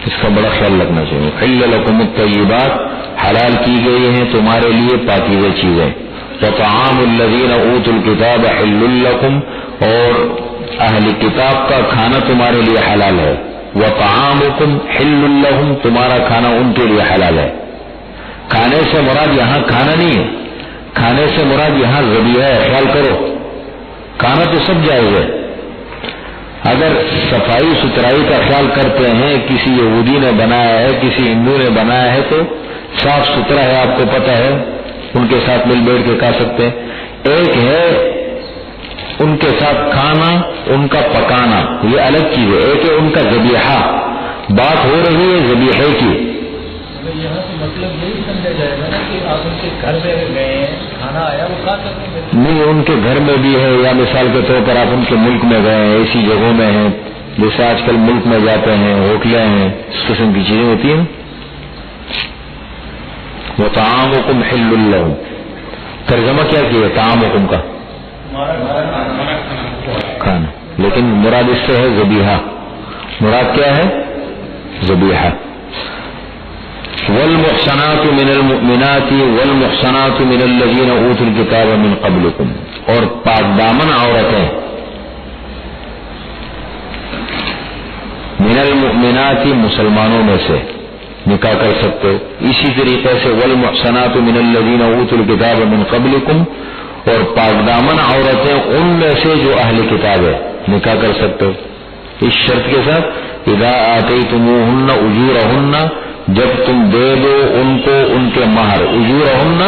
اس کا بڑا خیال رکھنا چاہیے. حل لکم الطیبات، حلال کی گئی ہیں تمہارے لیے پاکیزہ چیزیں. وطعام الذین اوتوا الکتاب حل لکم، اور اہل کتاب کا کھانا تمہارے لیے حلال ہے. وطعامکم حل لہم، تمہارا کھانا ان کے لیے حلال ہے. کھانے سے مراد یہاں کھانا نہیں ہے، کھانے سے مراد یہاں ذبیحہ ہے. خیال کرو، کھانا تو سب جائز ہے. اگر صفائی ستھرائی کا خیال کرتے ہیں، کسی یہودی نے بنایا ہے کسی ہندو نے بنایا ہے تو صاف ستھرا ہے، آپ کو پتہ ہے، ان کے ساتھ مل بیٹھ کے کھا سکتے ہیں. ایک ہے ان کے ساتھ کھانا، ان کا پکانا، یہ الگ چیز ہے. ایک ہے ان کا ذبیحہ، بات ہو رہی ہے ذبیحے کی. یہاں سے مطلب یہی سمجھا جائے گا نا کہ آپ ان کے گھر میں گئے ہیں، کھانا آیا وہ کھا سکتے ہیں. نہیں ان کے گھر میں بھی ہے، یا مثال کے طور پر آپ ان کے ملک میں گئے ہیں، ایسی جگہوں میں ہیں جیسے آج کل ملک میں جاتے ہیں، ہوٹلیں ہیں، اس قسم کی چیزیں ہوتی ہیں. وطعامکم حل لہم، ترجمہ کیا کیا طعامکم کا؟ کھانا. لیکن مراد اس سے ہے ذبیحہ. مراد کیا ہے؟ ذبیحہ. والمحصنات من المؤمنات والمحصنات من الذين اوتوا الكتاب من قبلكم، اور پاک دامن عورتیں من المؤمنات مسلمانوں میں سے نکاح کر سکتے ہو. اسی طریقے سے والمحصنات من الذين اوتوا الكتاب من قبلكم، اور پاک دامن عورتیں ان میں سے جو اہل کتاب ہے نکاح کر سکتے ہو اس شرط کے ساتھ اذا آتیتموہن اجورہن جب تم دے دو ان کو ان کے مہر اجورہن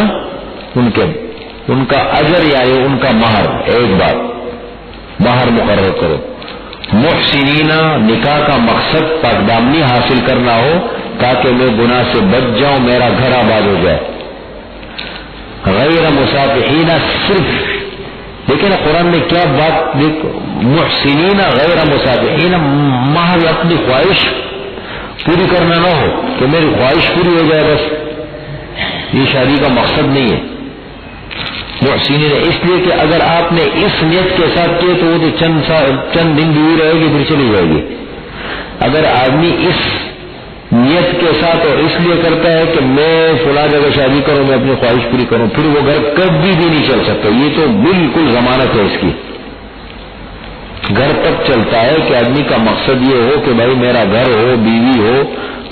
ان کا اجر یعنی ان کا مہر ایک بات مہر مقرر کرو محسنین نکاح کا مقصد پاک دامنی حاصل کرنا ہو تاکہ میں گناہ سے بچ جاؤں میرا گھر آباد ہو جائے غیر مسافحین صرف لیکن قرآن میں کیا بات محسنین غیر مسافحین محض اپنی خواہش پوری کرنا نہ ہو کہ میری خواہش پوری ہو جائے بس یہ شادی کا مقصد نہیں ہے محسنین اس لیے کہ اگر آپ نے اس نیت کے ساتھ کیے تو وہ تو چند دن بھی رہے گی پھر چلی جائے گی اگر آدمی اس نیت کے ساتھ اور اس لیے کرتا ہے کہ میں فلاں جگہ شادی کروں میں اپنی خواہش پوری کروں پھر وہ گھر کبھی بھی نہیں چل سکتا یہ تو بالکل ضمانت ہے اس کی گھر تک چلتا ہے کہ آدمی کا مقصد یہ ہو کہ بھائی میرا گھر ہو بیوی ہو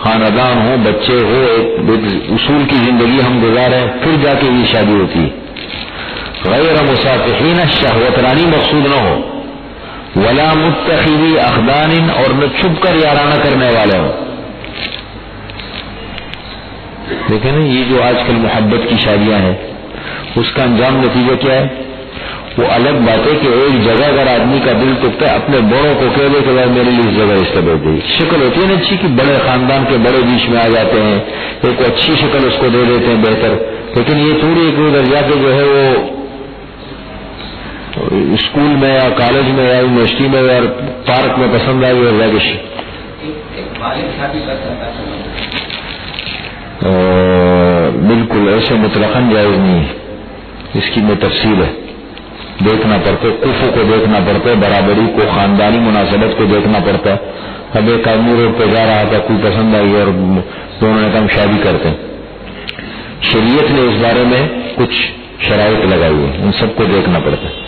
خاندان ہو بچے ہو ایک اصول کی زندگی ہم گزاریں پھر جا کے یہ شادی ہوتی ہے غیر مسافحین شہوت رانی مقصود نہ ہو ولا متخذی اخدان اور نہ چھپ کر یارانہ کرنے والے ہوں دیکھیں نا یہ جو آج کل محبت کی شادیاں ہیں اس کا انجام نتیجہ کیا ہے وہ الگ بات ہے کہ ایک جگہ اگر آدمی کا دل ٹوٹتا ہے اپنے بڑوں کو کہہ دے کہ بھائی میرے لیے اس جگہ اس طرح بھیج دے شکل ہوتی ہے نا اچھی کہ بڑے خاندان کے بڑے بیچ میں آ جاتے ہیں ایک اچھی شکل اس کو دے دیتے ہیں بہتر لیکن یہ تھوڑی ایک ادھر جا کے جو ہے وہ اسکول میں یا کالج میں یا یونیورسٹی میں یا پارک میں پسند آئی اور جاگش بالکل ایسے مطلقاً جائز نہیں ہے اس کی میں تفصیل ہے دیکھنا پڑتا ہے کفو کو دیکھنا پڑتا ہے برابری کو خاندانی مناسبت کو دیکھنا پڑتا ہے اب ایک آدمی روڈ پہ جا رہا تھا کوئی پسند آئی اور دونوں نے کہا شادی کرتے ہیں شریعت نے اس بارے میں کچھ شرائط لگائی ہے ان سب کو دیکھنا پڑتا ہے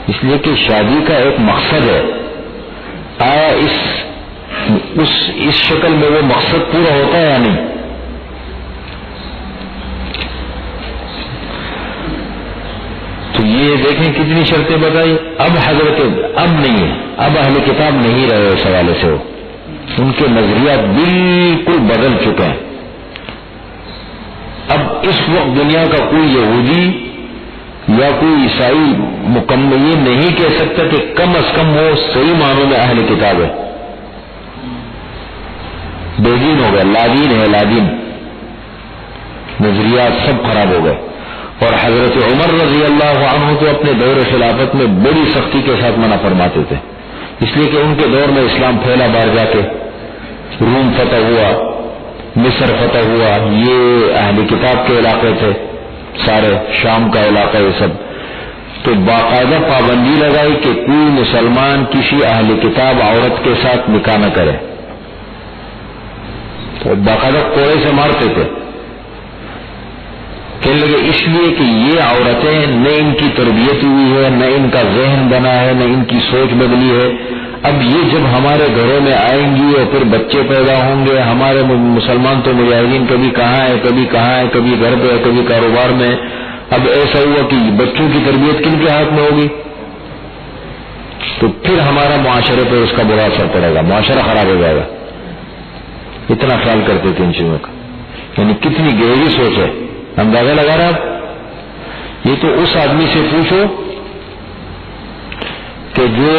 اس لیے کہ شادی کا ایک مقصد ہے آیا اس شکل میں وہ مقصد پورا ہوتا ہے یا نہیں تو یہ دیکھیں کتنی شرطیں بتائی اب نہیں ہے اب اہل کتاب نہیں رہے اس حوالے سے وہ ان کے نظریات بالکل بدل چکے ہیں اب اس وقت دنیا کا کوئی یہودی یا کوئی عیسائی مکمل یہ نہیں کہہ سکتا کہ کم از کم وہ صحیح معنوں میں اہل کتاب ہے بے دین ہو گئے لادین نظریات سب خراب ہو گئے اور حضرت عمر رضی اللہ عنہ تو اپنے دور خلافت میں بڑی سختی کے ساتھ منع فرماتے تھے اس لیے کہ ان کے دور میں اسلام پھیلا باہر جا کے روم فتح ہوا مصر فتح ہوا یہ اہل کتاب کے علاقے تھے سارے شام کا علاقہ یہ سب تو باقاعدہ پابندی لگائی کہ کوئی مسلمان کسی اہل کتاب عورت کے ساتھ نکاح نہ کرے تو باقاعدہ کوڑے سے مارتے تھے کہنے لگے اس لیے کہ یہ عورتیں نہ ان کی تربیت ہوئی ہے نہ ان کا ذہن بنا ہے نہ ان کی سوچ بدلی ہے اب یہ جب ہمارے گھروں میں آئیں گی اور پھر بچے پیدا ہوں گے ہمارے مسلمان تو مجاہدین کبھی کہاں ہے کبھی گھر پہ کبھی کاروبار میں اب ایسا ہوا کہ بچوں کی تربیت کن کے ہاتھ میں ہوگی تو پھر ہمارا معاشرے پہ اس کا برا اثر پڑے گا معاشرہ خراب ہو جائے گا اتنا خیال کرتے تھے ان چیزوں کا یعنی کتنی گہری سوچ ہے اندازہ لگا رہا آپ یہ تو اس آدمی سے پوچھو کہ جو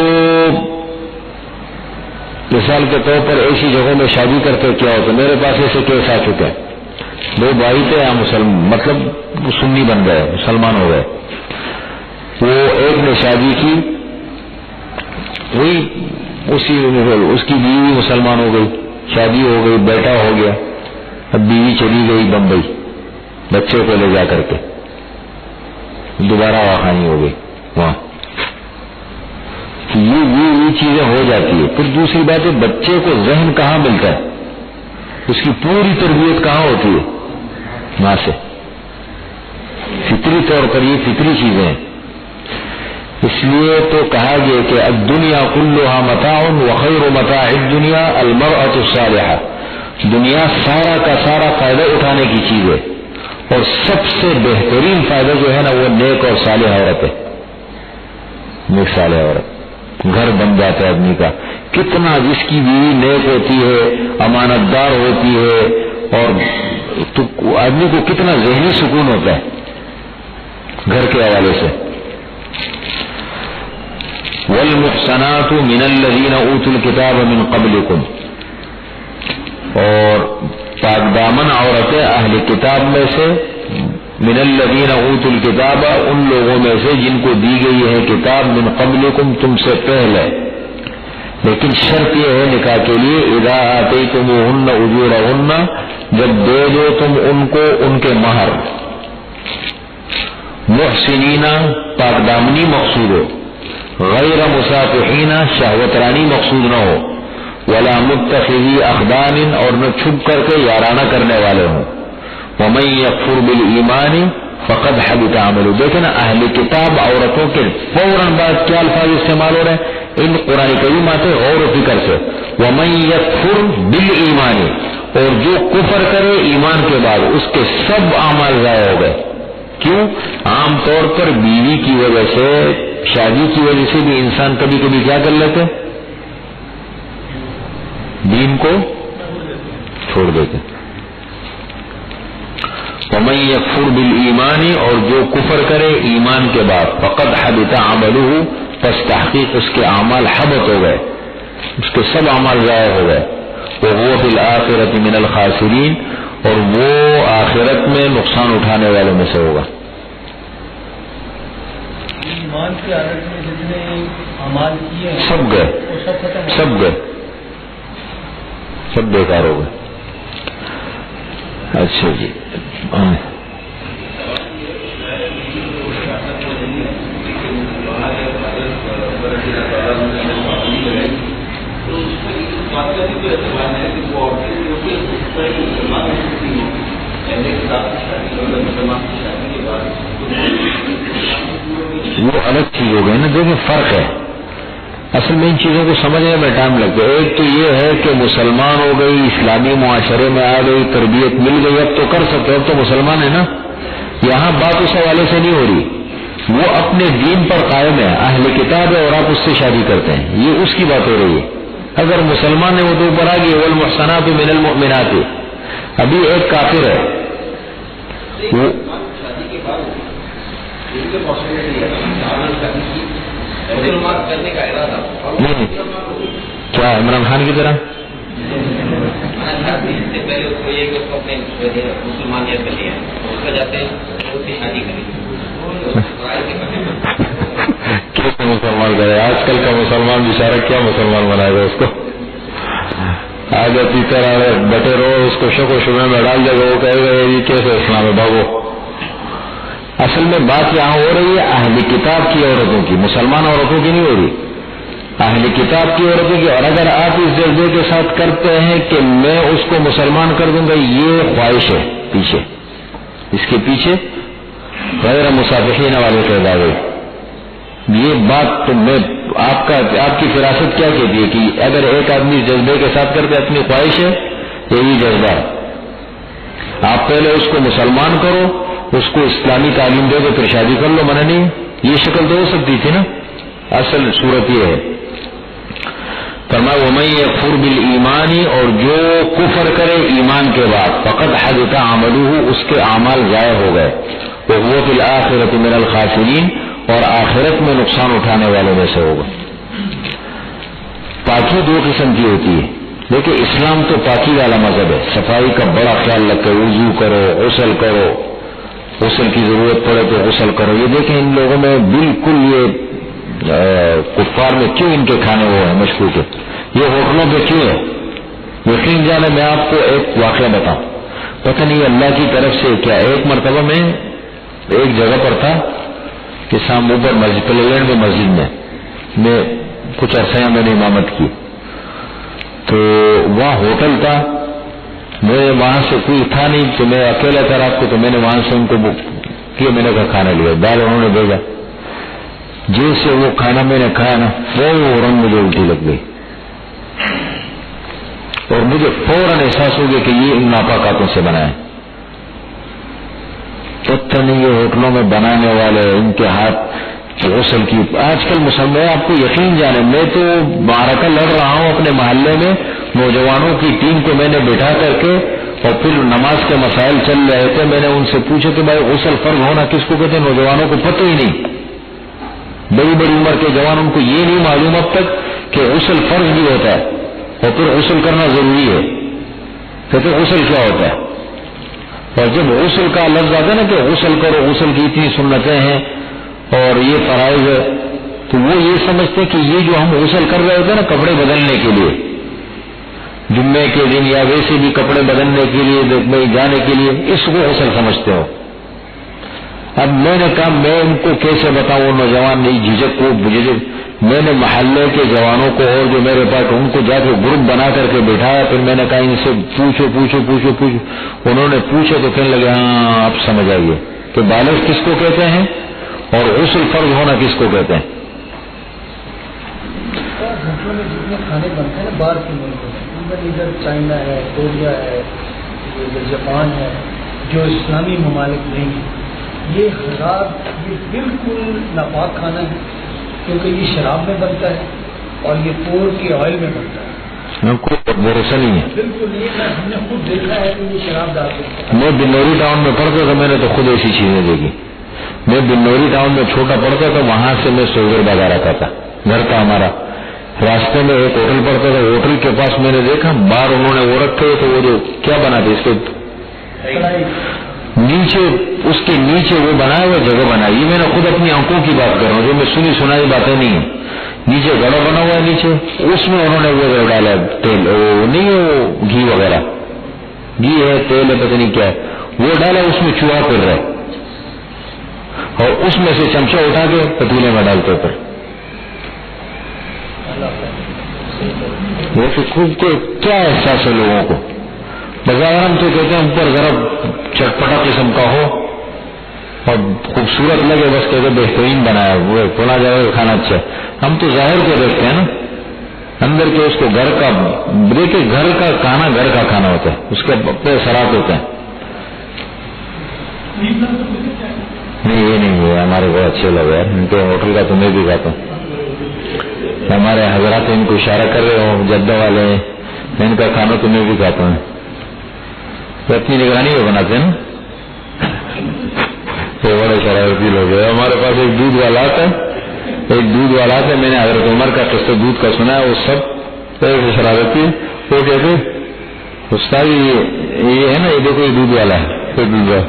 مثال کے طور پر ایسی جگہوں میں شادی کرتے کیا ہوتا میرے پاس ایسے کیس آ چکے ہیں دو بھائی تھے مطلب سنی بن گئے مسلمان ہو گئے وہ ایک نے شادی کی وہی اس کی بیوی مسلمان ہو گئی شادی ہو گئی بیٹا ہو گیا اب بیوی چلی گئی بمبئی بچے کو لے جا کر کے دوبارہ واخانی ہو گئی وہاں یہ چیزیں ہو جاتی ہے پھر دوسری بات ہے بچے کو ذہن کہاں ملتا ہے اس کی پوری تربیت کہاں ہوتی ہے ماں سے فطری طور پر یہ فطری چیزیں ہیں اس لیے تو کہا گیا کہ الدنیا کلها متاع وخیر متاع الدنیا المرأة الصالحہ دنیا سارا کا سارا فائدہ اٹھانے کی چیز ہے اور سب سے بہترین فائدہ جو ہے نا وہ نیک اور صالح عورت ہے. نیک صالح عورت، گھر بن جاتا ہے آدمی کا. کتنا جس کی بیوی نیک ہوتی ہے، امانت دار ہوتی ہے، اور تو آدمی کو کتنا ذہنی سکون ہوتا ہے گھر کے حوالے سے. والمحصنات من الذین اوتوا الکتاب من قبلکم، اور پاک دامن عورتیں اہل کتاب میں سے، من الذین اوتوا الکتاب ان لوگوں میں سے جن کو دی گئی ہے کتاب، من قبلکم تم سے پہلے. لیکن شرط یہ ہے نکاح کے لیے، اذا آتیتموہن اجورہن، جب دے دو تم ان کو ان کے مہر. محسنین پاک دامنی مقصود ہو، غیر مصافحین شہوت رانی مقصود نہ ہو، ولا متخذی اخدان اور نہ چھپ کر کے یارانہ کرنے والے ہوں. ومن یکفر بالایمان فقد حبط عملہ. دیکھیں نا اہل کتاب عورتوں کے فوراً بعد کیا الفاظ استعمال ہو رہے ہیں ان قرآن کریم آتے غور و فکر سے. ومن یکفر بالایمان، اور جو کفر کرے ایمان کے بعد اس کے سب اعمال ضائع ہو گئے. کیوں؟ عام طور پر بیوی کی وجہ سے، شادی کی وجہ سے بھی انسان کبھی کبھی کیا کر لیتے، دین کو چھوڑ دیتے. ومن یکفر بالایمان، اور جو کفر کرے ایمان کے بعد، فقد حبط عملہ، پس تحقیق اس کے اعمال حبط ہو گئے، اس کے سب اعمال ضائع ہو گئے. وهو فی الآخرۃ من الخاسرین، اور وہ آخرت میں نقصان اٹھانے والوں میں سے ہوگا. ایمان کی حالت میں جتنے اعمال کیے ہیں سب گئے، وہ سب ختم ہو سب گئے، سب بیکار ہو گئے. اچھا جی، وہ الگ چیز ہو گئی نا. دیکھیں فرق ہے، اصل میں ان چیزوں کو سمجھنے میں ٹائم لگتا ہے. ایک تو یہ ہے کہ مسلمان ہو گئی، اسلامی معاشرے میں آ گئی، تربیت مل گئی، اب تو کر سکتے، اب تو مسلمان ہے نا. یہاں بات اس حوالے سے نہیں ہو رہی، وہ اپنے دین پر قائم ہے، اہل کتاب ہے اور آپ اس سے شادی کرتے ہیں، یہ اس کی بات ہو رہی ہے. اگر مسلمان ہے وہ تو اوپر آ گئی، والمحصنات من المؤمنات. ابھی ایک کافر ہے وہ نہیں کیا عمران خان کی طرح پہلے اس کو یہ کہ اس کو اپنے مسلمانیت میں لیا اس کا جاتے ہیں اس کی شادی کریں. کیسے مسلمان کرے؟ آج کل کا مسلمان بیچارہ کیا مسلمان بنائے گا اس کو؟ آج اپنی طرح بٹے رہو، اس کو شک و شبہ میں ڈال دے گا، وہ کہے گا یہ کیسے اسلام ہے بھاگو. اصل میں بات یہاں ہو رہی ہے اہل کتاب کی عورتوں کی، مسلمان عورتوں کی نہیں ہو رہی، اہل کتاب کی عورتوں کی. اور اگر آپ اس جذبے کے ساتھ کرتے ہیں کہ میں اس کو مسلمان کر دوں گا، یہ خواہش ہے پیچھے، اس کے پیچھے غیر مصافحین والے کردار ہے. یہ بات تو میں آپ کی فراست کیا کہتی ہے کہ اگر ایک آدمی اس جذبے کے ساتھ کرتے اپنی خواہش ہے، یہی جذبہ، آپ پہلے اس کو مسلمان کرو، اس کو اسلامی تعلیم دے دو، پھر شادی کر لو، منع نہیں. یہ شکل تو ہو سکتی تھی نا. اصل صورت یہ ہے، فرمایا ومن یکفر بالایمان، اور جو کفر کرے ایمان کے بعد، فقد حبط عملہ، اس کے اعمال ضائع ہو گئے. وهو فی الآخرۃ من الخاسرین، اور آخرت میں نقصان اٹھانے والوں میں سے ہوگا. پاکی دو قسم کی ہوتی ہے. دیکھیں اسلام تو پاکی والا مذہب ہے، صفائی کا بڑا خیال رکھے، وضو کرو، غسل کرو، غسل کی ضرورت پڑے تو غسل کرو. یہ دیکھیں ان لوگوں میں بالکل یہ کفار میں کیوں ان کے کھانے وہ ہیں مشکوک ہے، یہ ہوٹلوں پہ کیوں ہے؟ یقین جانے میں آپ کو ایک واقعہ بتاؤں، پتہ نہیں اللہ کی طرف سے کیا. ایک مرتبہ میں ایک جگہ پر تھا کہ شام اوپر مسجد پلیلینڈ میں مسجد میں کچھ عرصہ میں نے امامت کی، تو وہاں ہوٹل تھا، میں وہاں سے کوئی تھا نہیں تو میں اکیلا تھا رات کو، تو میں نے وہاں سے ان کو بک کیا، میں نے کہا کھانا لیا، دال انہوں نے بھیجا. جیسے وہ کھانا میں نے کھایا نا فوراً مجھے الٹی لگ گئی، اور مجھے فوراً احساس ہو گیا کہ یہ ان ناپاکاتوں سے بنا ہے. پتہ نہیں یہ ہوٹلوں میں بنانے والے ان کے ہاتھ غسل کی. آج کل مسلمان آپ کو یقین جانے, میں تو معرکہ لڑ رہا ہوں اپنے محلے میں, نوجوانوں کی ٹیم کو میں نے بٹھا کر کے اور پھر نماز کے مسائل چل رہے تھے, میں نے ان سے پوچھا کہ بھائی غسل فرض ہونا کس کو کہتے ہیں؟ نوجوانوں کو پتہ ہی نہیں, بڑی بڑی عمر کے جوان, ان کو یہ نہیں معلوم اب تک کہ غسل فرض بھی ہوتا ہے اور پھر غسل کرنا ضروری ہے. کہتے غسل کیا ہوتا ہے؟ اور جب غسل کا لفظ آتا ہے نا کہ غسل کرو, غسل کی اتنی سنتیں ہیں اور یہ فرائض ہے, تو وہ یہ سمجھتے ہیں کہ یہ جو ہم غسل کر رہے ہوتے ہیں نا کپڑے بدلنے کے لیے, جمعے کے دن یا ویسے بھی کپڑے بدلنے کے لیے جانے کے لیے, اس کو غسل سمجھتے ہو. اب میں نے کہا میں ان کو کیسے بتاؤں, نوجوان نہیں جھجک کو بجھجک. میں نے محلے کے جوانوں کو اور جو میرے پاس ان کو جا کے گروپ بنا کر کے بٹھایا, پھر میں نے کہا ان سے پوچھو. انہوں نے پوچھا تو کہنے لگے ہاں اب سمجھ آئیے کہ بالغ کس کو کہتے ہیں اور غسل فرض ہونا کس کو کہتے ہیں. ہوٹلوں میں جتنے کھانے بنتے ہیں باہر کے ملکوں میں, ادھر چائنا ہے, کوریا ہے, ادھر جاپان ہے, جو اسلامی ممالک نہیں ہیں, یہ خراب, یہ بالکل ناپاک کھانا ہے کیونکہ یہ شراب میں بنتا ہے اور یہ پور کے آئل میں بنتا ہے. کوئی بھروسہ نہیں ہے, بالکل یہ ہم نے خود دیکھا ہے کہ یہ شراب ڈالتے ہیں. میں بنوری ٹاؤن میں پڑھتا تھا, میں نے تو خود ایسی چیزیں دیکھی. میں بنوری ٹاؤن میں چھوٹا پڑھتا تھا, وہاں سے میں سوگر بازار آتا تھا, گھر تھا ہمارا. راستے میں ایک ہوٹل پڑتا تھا, ہوٹل کے پاس میں نے دیکھا باہر انہوں نے وہ رکھے تو وہ جو کیا بناتے اس کے نیچے, اس کے نیچے وہ بنایا ہوا جگہ بنائی. یہ میں نے خود اپنی آنکھوں کی بات کر رہا ہوں, جو میں سنی سنائی باتیں نہیں ہیں. نیچے گڑا بنا ہوا ہے نیچے, اس میں انہوں نے وہ ڈالا تیل, وہ نہیں ہے وہ گھی وغیرہ, گھی ہے تیل ہے پتہ نہیں کیا ہے, وہ ڈالا, اس میں چوہا پھر رہا اور اس میں سے چمچہ اٹھا کے پتیلے میں ڈالتے اوپر. وہ خوب کو کیا احساس ہے لوگوں کو. بظاہر ہم تو کہتے ہیں اوپر ذرا چٹپٹا قسم کا ہو اور خوبصورت لگے, بس کہتے بہترین بنایا, وہ کھولا جائے کھانا اچھا. ہم تو ظاہر کو دیکھتے ہیں نا, اندر کے اس کو گھر کا دیکھے, گھر کا کھانا گھر کا کھانا ہوتا ہے, اس کے اپنے اثرات ہوتے ہیں. نہیں یہ نہیں ہوا, ہمارے بہت اچھے لگ رہے ہیں ان کے ہوٹل کا, تو میں بھی کھاتا ہوں. ہمارے حضرات ان کو اشارہ کر رہے ہو, جدہ والے, میں ان کا کھانا تو میں بھی کھاتا ہوں. تو اپنی نگرانی میں بناتے ہیں نا, تو بڑے شرارتی لوگ ہیں. ہمارے پاس ایک دودھ والا آتا ہے, میں نے حضرت عمر کا قصہ دودھ کا سنا ہے, وہ سب شرارتی ہے. وہ کہتے استاد یہ ہے نا, یہ دیکھو یہ دودھ والا ہے, پھر دودھ والا.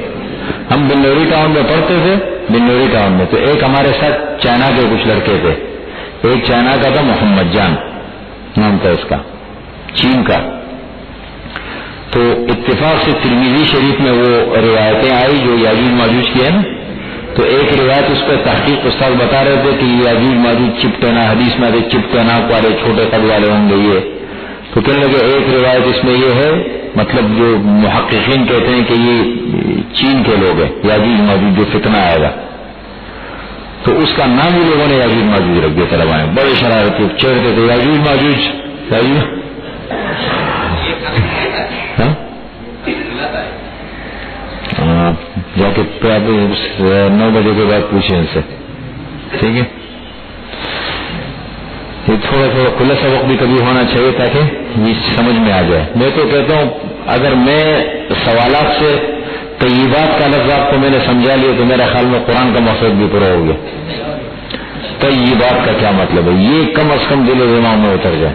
ہم بنوری ٹاؤن میں پڑھتے تھے, بنوری ٹاؤن میں تو ایک ہمارے ساتھ چائنا کے کچھ لڑکے تھے. ایک چائنا کا تھا, محمد جان نام تھا اس کا, چین کا. تو اتفاق سے ترمذی شریف میں وہ روایتیں آئی جو یاجوج ماجوج کی ہے نا, تو ایک روایت اس پہ تحقیق استاد بتا رہے تھے کہ یاجوج ماجوج چپٹنا, حدیث میں چپٹنا والے چھوٹے قد والے ہوں گے یہ. تو کہنے لگے ایک روایت اس میں یہ ہے, مطلب جو محققین کہتے ہیں کہ یہ چین کے لوگ ہیں یاجوج ماجوج, جو فتنہ آئے گا, تو اس کا نام ہی لوگوں نے یاجوج ماجوج رکھ دیا. طلبا نے بڑے شرارتی چڑھتے تھے, یاجوج ماجوج جا کے 9 بجے کے بعد پوچھیں ان سے, ٹھیک ہے. یہ تھوڑا کھلا سبق بھی کبھی ہونا چاہیے تاکہ یہ سمجھ میں آ جائے. میں تو کہتا ہوں اگر میں سوالات سے طیبات کا لفظ آپ کو میں نے سمجھا لیا تو میرے خیال میں قرآن کا مقصد بھی پورا ہو گیا. طیبات کا کیا مطلب ہے, یہ کم از کم دل و دماغ میں اتر جائے.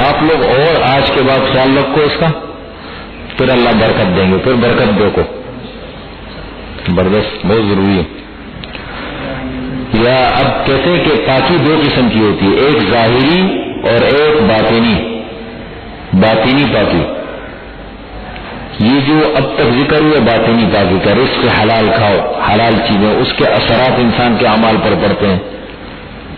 آپ لوگ اور آج کے بعد خیال رکھو اس کا, پھر اللہ برکت دیں گے, پھر برکت دو کو زبردست بہت ضروری ہے. یا اب کہتے ہیں کہ پاکی 2 قسم کی ہوتی ہے, ایک ظاہری اور ایک باطنی پاکی. یہ جو اب تک ذکر ہوئے باطنی پاکی کا, رزق حلال کھاؤ, حلال چیزیں, اس کے اثرات انسان کے اعمال پر پڑتے ہیں.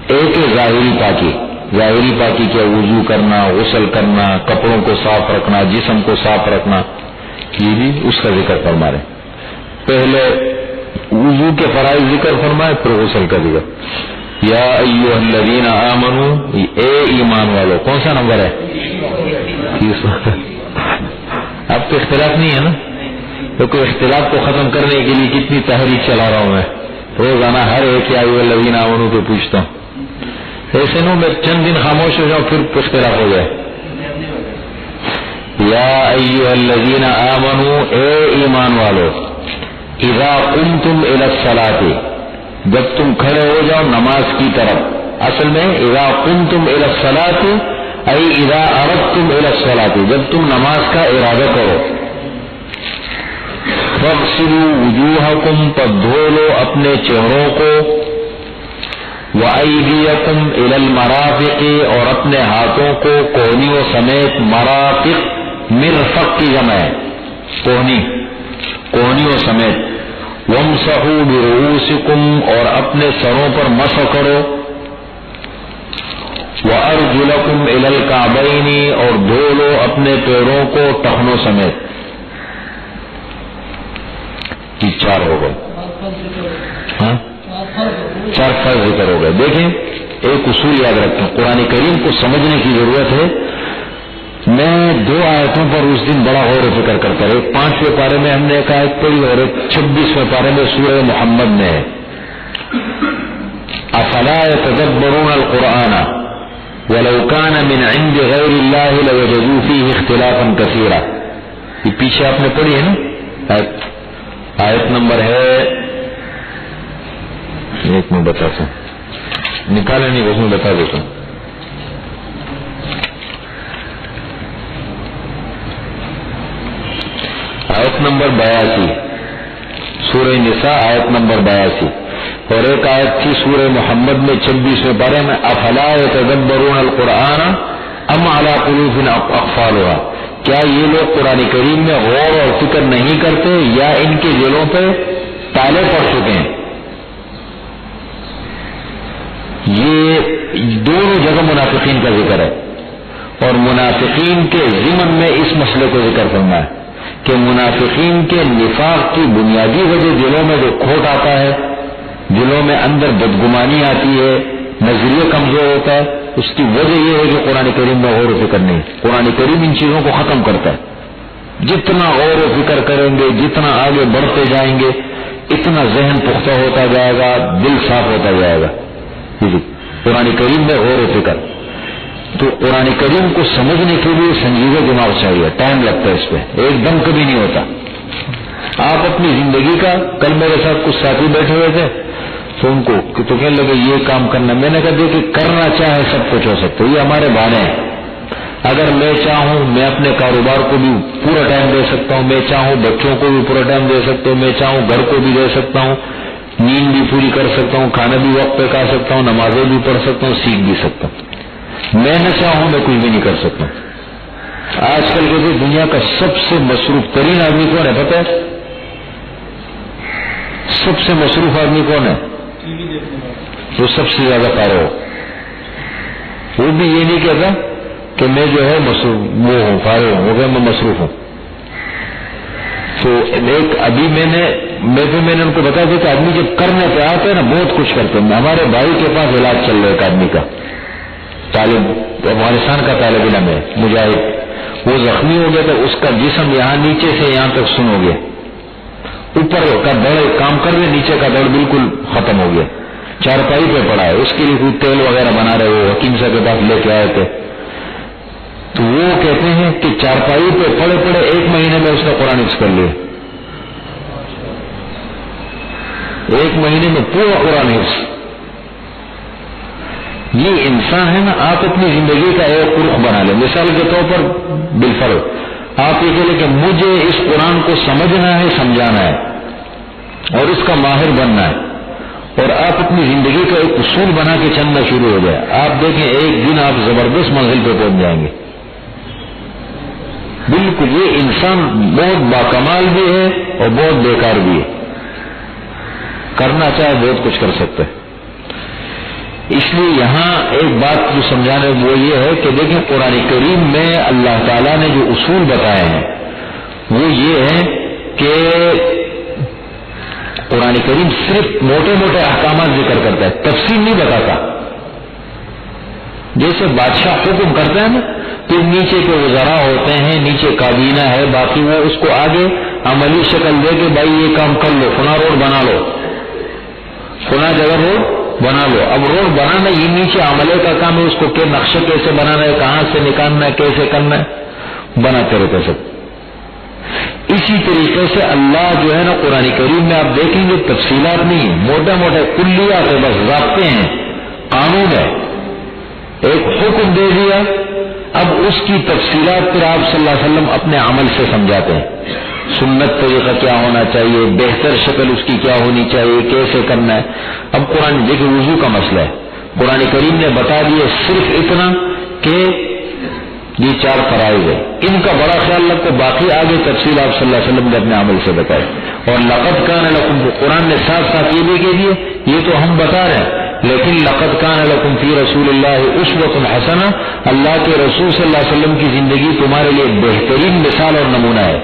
ایک ہے ظاہری پاکی. ظاہری پاکی کیا, وضو کرنا, غسل کرنا, کپڑوں کو صاف رکھنا, جسم کو صاف رکھنا, یہ بھی اس کا ذکر فرما رہے. پہلے وضو کے فرائض ذکر فرمائے, پھر غسل کا ذکر. یا ایھا الذین آمنوا, اے ایمان والو. کون سا نمبر ہے؟ اب تو اختلاف نہیں ہے نا, تو کوئی اختلاف کو ختم کرنے کے لیے کتنی تحریک چلا رہا ہوں میں، روزانہ ہر ایک یا الذین آمنوا کو پوچھتا ہوں. ایسے نو میں چند دن خاموش ہو جاؤں پھر اختلاف ہو جائے. یا ایھا الذین آمنوا، اے ایمان والو، اذا قمتم الی الصلاۃ، جب تم کھڑے ہو جاؤ نماز کی طرف. اصل میں اذا قمتم الی الصلاۃ ای اذا اردتم الی الصلاۃ، جب تم نماز کا ارادہ کرو. فاغسلوا وجوہکم، پر دھو لو اپنے چہروں کو. وایدیکم الی المرافق، اور اپنے ہاتھوں کو کوہنیوں سمیت. مرافق مرفق کی جمع ہے، کوہنیوں سمیت. وامسحوا برؤوسکم، اور اپنے سروں پر مسح کرو. وارجلکم الی الکعبین، اور دھو لو اپنے پیروں کو ٹخنوں سمیت. یہ 4 ہو گئے، ہاں 4 فرض ذکر ہو گئے. دیکھیں ایک اصول یاد رکھیں، قرآن کریم کو سمجھنے کی ضرورت ہے. میں 2 آیتوں پر اس دن بڑا غور و فکر کرتا رہا. ایک 5ویں پارے میں ہم نے ایک آیت پڑھی اور ایک 26ویں پارے میں سورہ محمد میں ہے. افلا يتدبرون القرآن ولو كان من عند غیر اللہ لوجدوا فیہ اختلافا کثیرا. یہ پیچھے آپ نے پڑھی ہے نا آیت نمبر ہے، ایک میں بتاتا ہوں، نکالے نہیں اس میں بتا دیتا ہوں. آیت نمبر 82 سورہ نساء، آیت نمبر 82. اور ایک آیت تھی سورہ محمد میں 26ویں پارے میں، افلا يتدبرون القرآن ام علی قلوب اقفالها. کیا یہ لوگ قرآن کریم میں غور اور فکر نہیں کرتے یا ان کے دلوں پہ تالے پڑ چکے ہیں؟ یہ دونوں جگہ منافقین کا ذکر ہے، اور منافقین کے ضمن میں اس مسئلے کو ذکر کرنا ہے کہ منافقین کے نفاق کی بنیادی وجہ دلوں میں جو کھوٹ آتا ہے، دلوں میں اندر بدگمانی آتی ہے، نظریہ کمزور ہوتا ہے، اس کی وجہ یہ ہے کہ قرآن کریم میں غور و فکر نہیں. قرآن کریم ان چیزوں کو ختم کرتا ہے. جتنا غور و فکر کریں گے، جتنا آگے بڑھتے جائیں گے، اتنا ذہن پختہ ہوتا جائے گا، دل صاف ہوتا جائے گا. جی قرآن کریم میں غور و فکر. تو قرآن کریم کو سمجھنے کے لیے سنجیدہ دماغ چاہیے، ٹائم لگتا ہے اس پہ، ایک دم کبھی نہیں ہوتا. آپ اپنی زندگی کا، کل میرے ساتھ کچھ ساتھی بیٹھے ہوئے تھے تو ان کو تو کہنے لگے یہ کام کرنا. میں نے کہا دیکھیں کرنا چاہے سب کچھ ہو سکتا ہے، یہ ہمارے بہانے ہیں. اگر میں چاہوں میں اپنے کاروبار کو بھی پورا ٹائم دے سکتا ہوں، میں چاہوں بچوں کو بھی پورا ٹائم دے سکتا ہوں، میں چاہوں گھر کو بھی دے سکتا ہوں، نیند بھی پوری کر سکتا ہوں، کھانا بھی وقت پہ کھا سکتا ہوں، نمازیں بھی پڑھ سکتا ہوں، سیکھ بھی سکتا ہوں. میں نہ چاہوں میں کچھ بھی نہیں کر سکتا. آج کل کے دنیا کا سب سے مصروف ترین آدمی کون ہے پتہ ہے؟ سب سے مصروف آدمی کون ہے؟ جو سب سے زیادہ فارغ ہو. وہ بھی یہ نہیں کہتا کہ میں جو ہے مصروف وہ ہوں، فارغ ہوں، وہ کہ میں مصروف ہوں. تو ایک ابھی میں نے ان کو بتا دیا کہ آدمی جب کرنے پہ آتے ہیں نا بہت کچھ کرتے ہیں. ہمارے بھائی کے پاس علاج چل رہا ہے ایک آدمی کا، طالب افغانستان کا طالب علم ہے، مجاہد. وہ زخمی ہو گیا تو اس کا جسم یہاں نیچے سے یہاں تک سن ہو گیا. اوپر کا دڑ کام کر رہے، نیچے کا دڑ بالکل ختم ہو گیا. چارپائی پہ پڑا ہے، اس کے لیے کوئی تیل وغیرہ بنا رہے، وہ حکیم صاحب کے پاس لے کے آئے تھے. تو وہ کہتے ہیں کہ چارپائی پہ پڑے 1 مہینے میں اس نے قرآن حفظ کر لیا. 1 مہینے میں پورا قرآن حفظ. یہ انسان ہے نا، آپ اپنی زندگی کا ایک رخ بنا لیں. مثال کے طور پر بالفرض آپ یہ کہہ لیں کہ مجھے اس قرآن کو سمجھنا ہے، سمجھانا ہے اور اس کا ماہر بننا ہے، اور آپ اپنی زندگی کا ایک اصول بنا کے چلنا شروع ہو جائے. آپ دیکھیں ایک دن آپ زبردست منزل پہ پہنچ جائیں گے. بالکل یہ انسان بہت باکمال بھی ہے اور بہت بیکار بھی ہے. کرنا چاہے بہت کچھ کر سکتے ہیں. اس لیے یہاں ایک بات جو سمجھانے وہ یہ ہے کہ دیکھیں قرآن کریم میں اللہ تعالیٰ نے جو اصول بتائے ہیں وہ یہ ہے کہ قرآن کریم صرف موٹے موٹے احکامات ذکر کرتا ہے، تفصیل نہیں بتاتا. جیسے بادشاہ حکم کرتا ہے نا، پھر نیچے کے وزراء ہوتے ہیں، نیچے کابینہ ہے، باقی وہ اس کو آگے عملی شکل دے کہ بھائی یہ کام کر لو، فلاں روڈ بنا لو، فلاں جگہ روڈ بنا لو. اب روڈ بنانا یہ نیچے عملے کا کام ہے، اس کو نقشہ کیسے بنانا ہے، کہاں سے نکالنا ہے، کیسے کرنا ہے، بناتے رہتے سب. اسی طریقے سے اللہ جو ہے نا قرآن کریم میں آپ دیکھیں گے تفصیلات نہیں، موٹا موٹا کلیات ہے، بس ضابطے ہیں، قانون ہے، ایک حکم دے دیا، اب اس کی تفصیلات پھر آپ صلی اللہ علیہ وسلم اپنے عمل سے سمجھاتے ہیں. سنت طریقہ کیا ہونا چاہیے، بہتر شکل اس کی کیا ہونی چاہیے، کیسے کرنا ہے. اب قرآن دیکھیں وضو کا مسئلہ ہے، قرآن کریم نے بتا دیا صرف اتنا کہ یہ 4 فرائض ہے، ان کا بڑا خیال رکھو، باقی آگے تفصیل آپ صلی اللہ علیہ وسلم نے اپنے عمل سے بتائے. اور لقد کان لکم، قرآن نے صاف صاف یہ بھی کہہ دیے، یہ تو ہم بتا رہے ہیں، لیکن لقد کان لکم فی رسول اللہ اسوۃ حسنہ، اللہ کے رسول صلی اللہ علیہ وسلم کی زندگی تمہارے لیے بہترین مثال اور نمونہ ہے.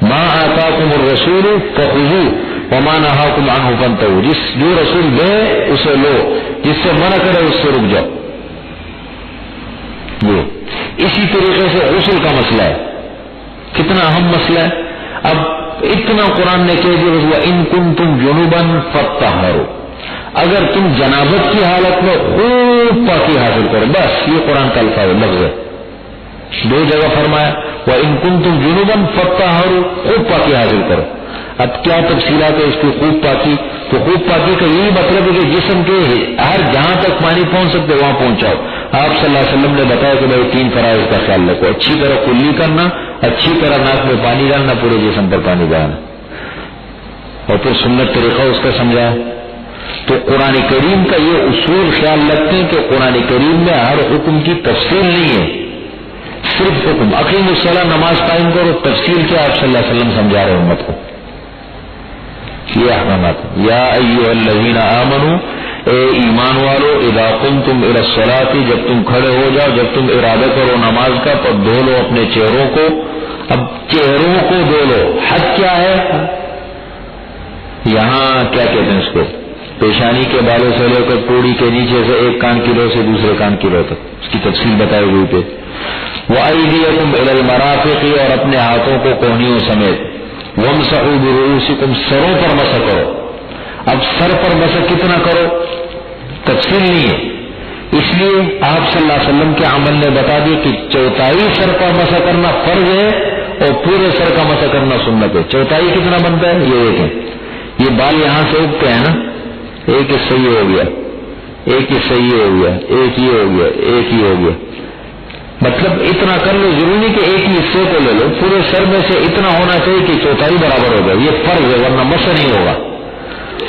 ما آتاکم الرسول فخذوہ وما نہاکم عنہ فانتہوا، جو رسول دے اسے لو، جس سے منع کرے اس سے رک جاؤ. یہ اسی طریقے سے غسل کا مسئلہ ہے، کتنا اہم مسئلہ ہے. اب اتنا قرآن نے کہہ دیا وَإِن كُنتُمْ جُنُبًا فَاطَّهَّرُوا، اگر تم جنابت کی حالت میں خوب پاکی حاصل کرو، بس یہ قرآن کا الفاظ لفظ ہے. 2 جگہ فرمایا وَإِن كُنتُمْ جُنُبًا فَاطَّهَّرُوا، خوب پاکی حاصل کرو. اب کیا تفصیلات ہے اس کی خوب پاکی؟ تو خوب پاکی کا یہی مطلب ہے کہ جسم کے ہر جہاں تک پانی پہنچ سکتے وہاں پہنچاؤ. آپ صلی اللہ علیہ وسلم نے بتایا کہ بھائی 3 فرائض کا خیال رکھو، اچھی طرح کلی کرنا، اچھی طرح ناک میں پانی ڈالنا، پورے جسم پر پانی بہانا، اور پھر سنت طریقہ اس کا سمجھایا. تو قرآن کریم کا یہ اصول خیال رکھتے ہیں کہ قرآن کریم میں ہر حکم کی تفصیل نہیں ہے، صرف حکم. اقیم الصلاۃ، نماز قائم کرو، تفصیل کیا آپ صلی اللہ علیہ وسلم سمجھا رہے ہیں امت کو. یہ احکامات، یا ایھا الذین آمنوا، اے ایمان والو، اذا قمتم الی الصلاۃ، جب تم کھڑے ہو جاؤ، جب تم ارادہ کرو نماز کا، تو دھو لو اپنے چہروں کو. اب چہروں کو دھو لو، حد کیا ہے یہاں، کیا کہتے ہیں اس کو، پیشانی کے بالوں سے لے کر پوڑی کے نیچے سے ایک کان کی رو سے دوسرے کان کی رو تک، اس کی تفصیل بتائی ہوئی پہ. وَأَيْدِيَكُمْ إِلَى الْمَرَافِقِ، اور اپنے ہاتھوں کو کوہنیوں سمیت. وَامْسَحُوا بِرُؤُوسِكُمْ، سروں پر مسح کرو. اب سر پر مسح کتنا کرو تفصیل نہیں ہے، اس لیے آپ صلی اللہ علیہ وسلم کے عمل نے بتا دیا کہ 4 سر پر مسح کرنا فرض ہے اور پورے سر کا مسح کرنا سنت ہے. 4 کتنا بنتا ہے یہ دیکھیں، یہ بال یہاں سے اگتے ہیں نا، ایک حصہ یہ ہو گیا، ایک حصہ یہ ہو گیا، ایک یہ ہو گیا، ایک یہ ہو گیا. مطلب اتنا کر لو، ضروری نہیں کہ ایک ہی حصے کو لے لو، پورے سر میں سے اتنا ہونا چاہیے کہ 4 برابر ہو جائے، یہ فرض ہے ورنہ مسح نہیں ہوگا.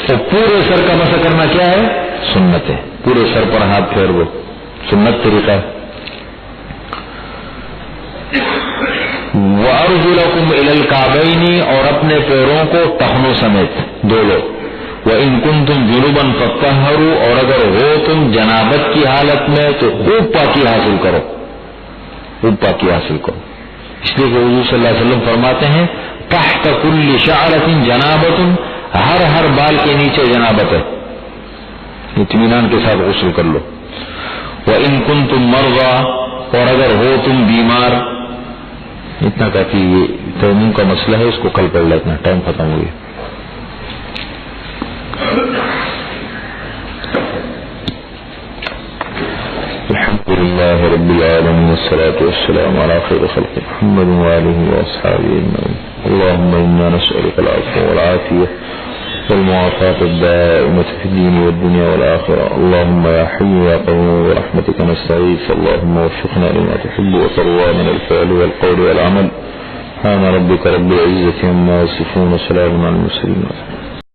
تو پورے سر کا مسح کرنا کیا ہے سنت ہے، پورے سر پر ہاتھ پھیر دو، سنت طریقہ ہے. وَأَرْجُلَكُمْ إِلَى الْكَعْبَيْنِ، اور اپنے پیروں کو ٹخنوں سمیت دھو لو. وَإِن كُنتُمْ جُنُبًا فَاطَّهَّرُوا، اور اگر ہو تم جنابت کی حالت میں تو خوب پاکی حاصل کرو، خوب پاکی حاصل کرو. اس لیے کہ حضور صلی اللہ علیہ وسلم فرماتے ہیں تحت كل شعرة جنابة، ہر بال کے نیچے جنابت ہے، اطمینان کے ساتھ غسل کر لو. وَإِن كُنتُم مَرْضَىٰ، اور اگر ہو تم بیمار. اتنا کافی، یہ تیمم کا مسئلہ ہے، اس کو کل پڑھ لینا، ٹائم ختم ہو گیا. الحمد لله رب العالمين، والصلاة والسلام على خير خلق محمد وآله وأصحابه أجمعين. اللهم إنا نسألك العفو والعافية والمعافاة الدائمة في الدين والدنيا والآخرة. اللهم يا حي يا قيوم برحمتك نستغيث، اللهم وفقنا لما تحب وترضى من الفعل والقول والعمل. سبحان ربك رب العزة عما يصفون، وسلام على المرسلين.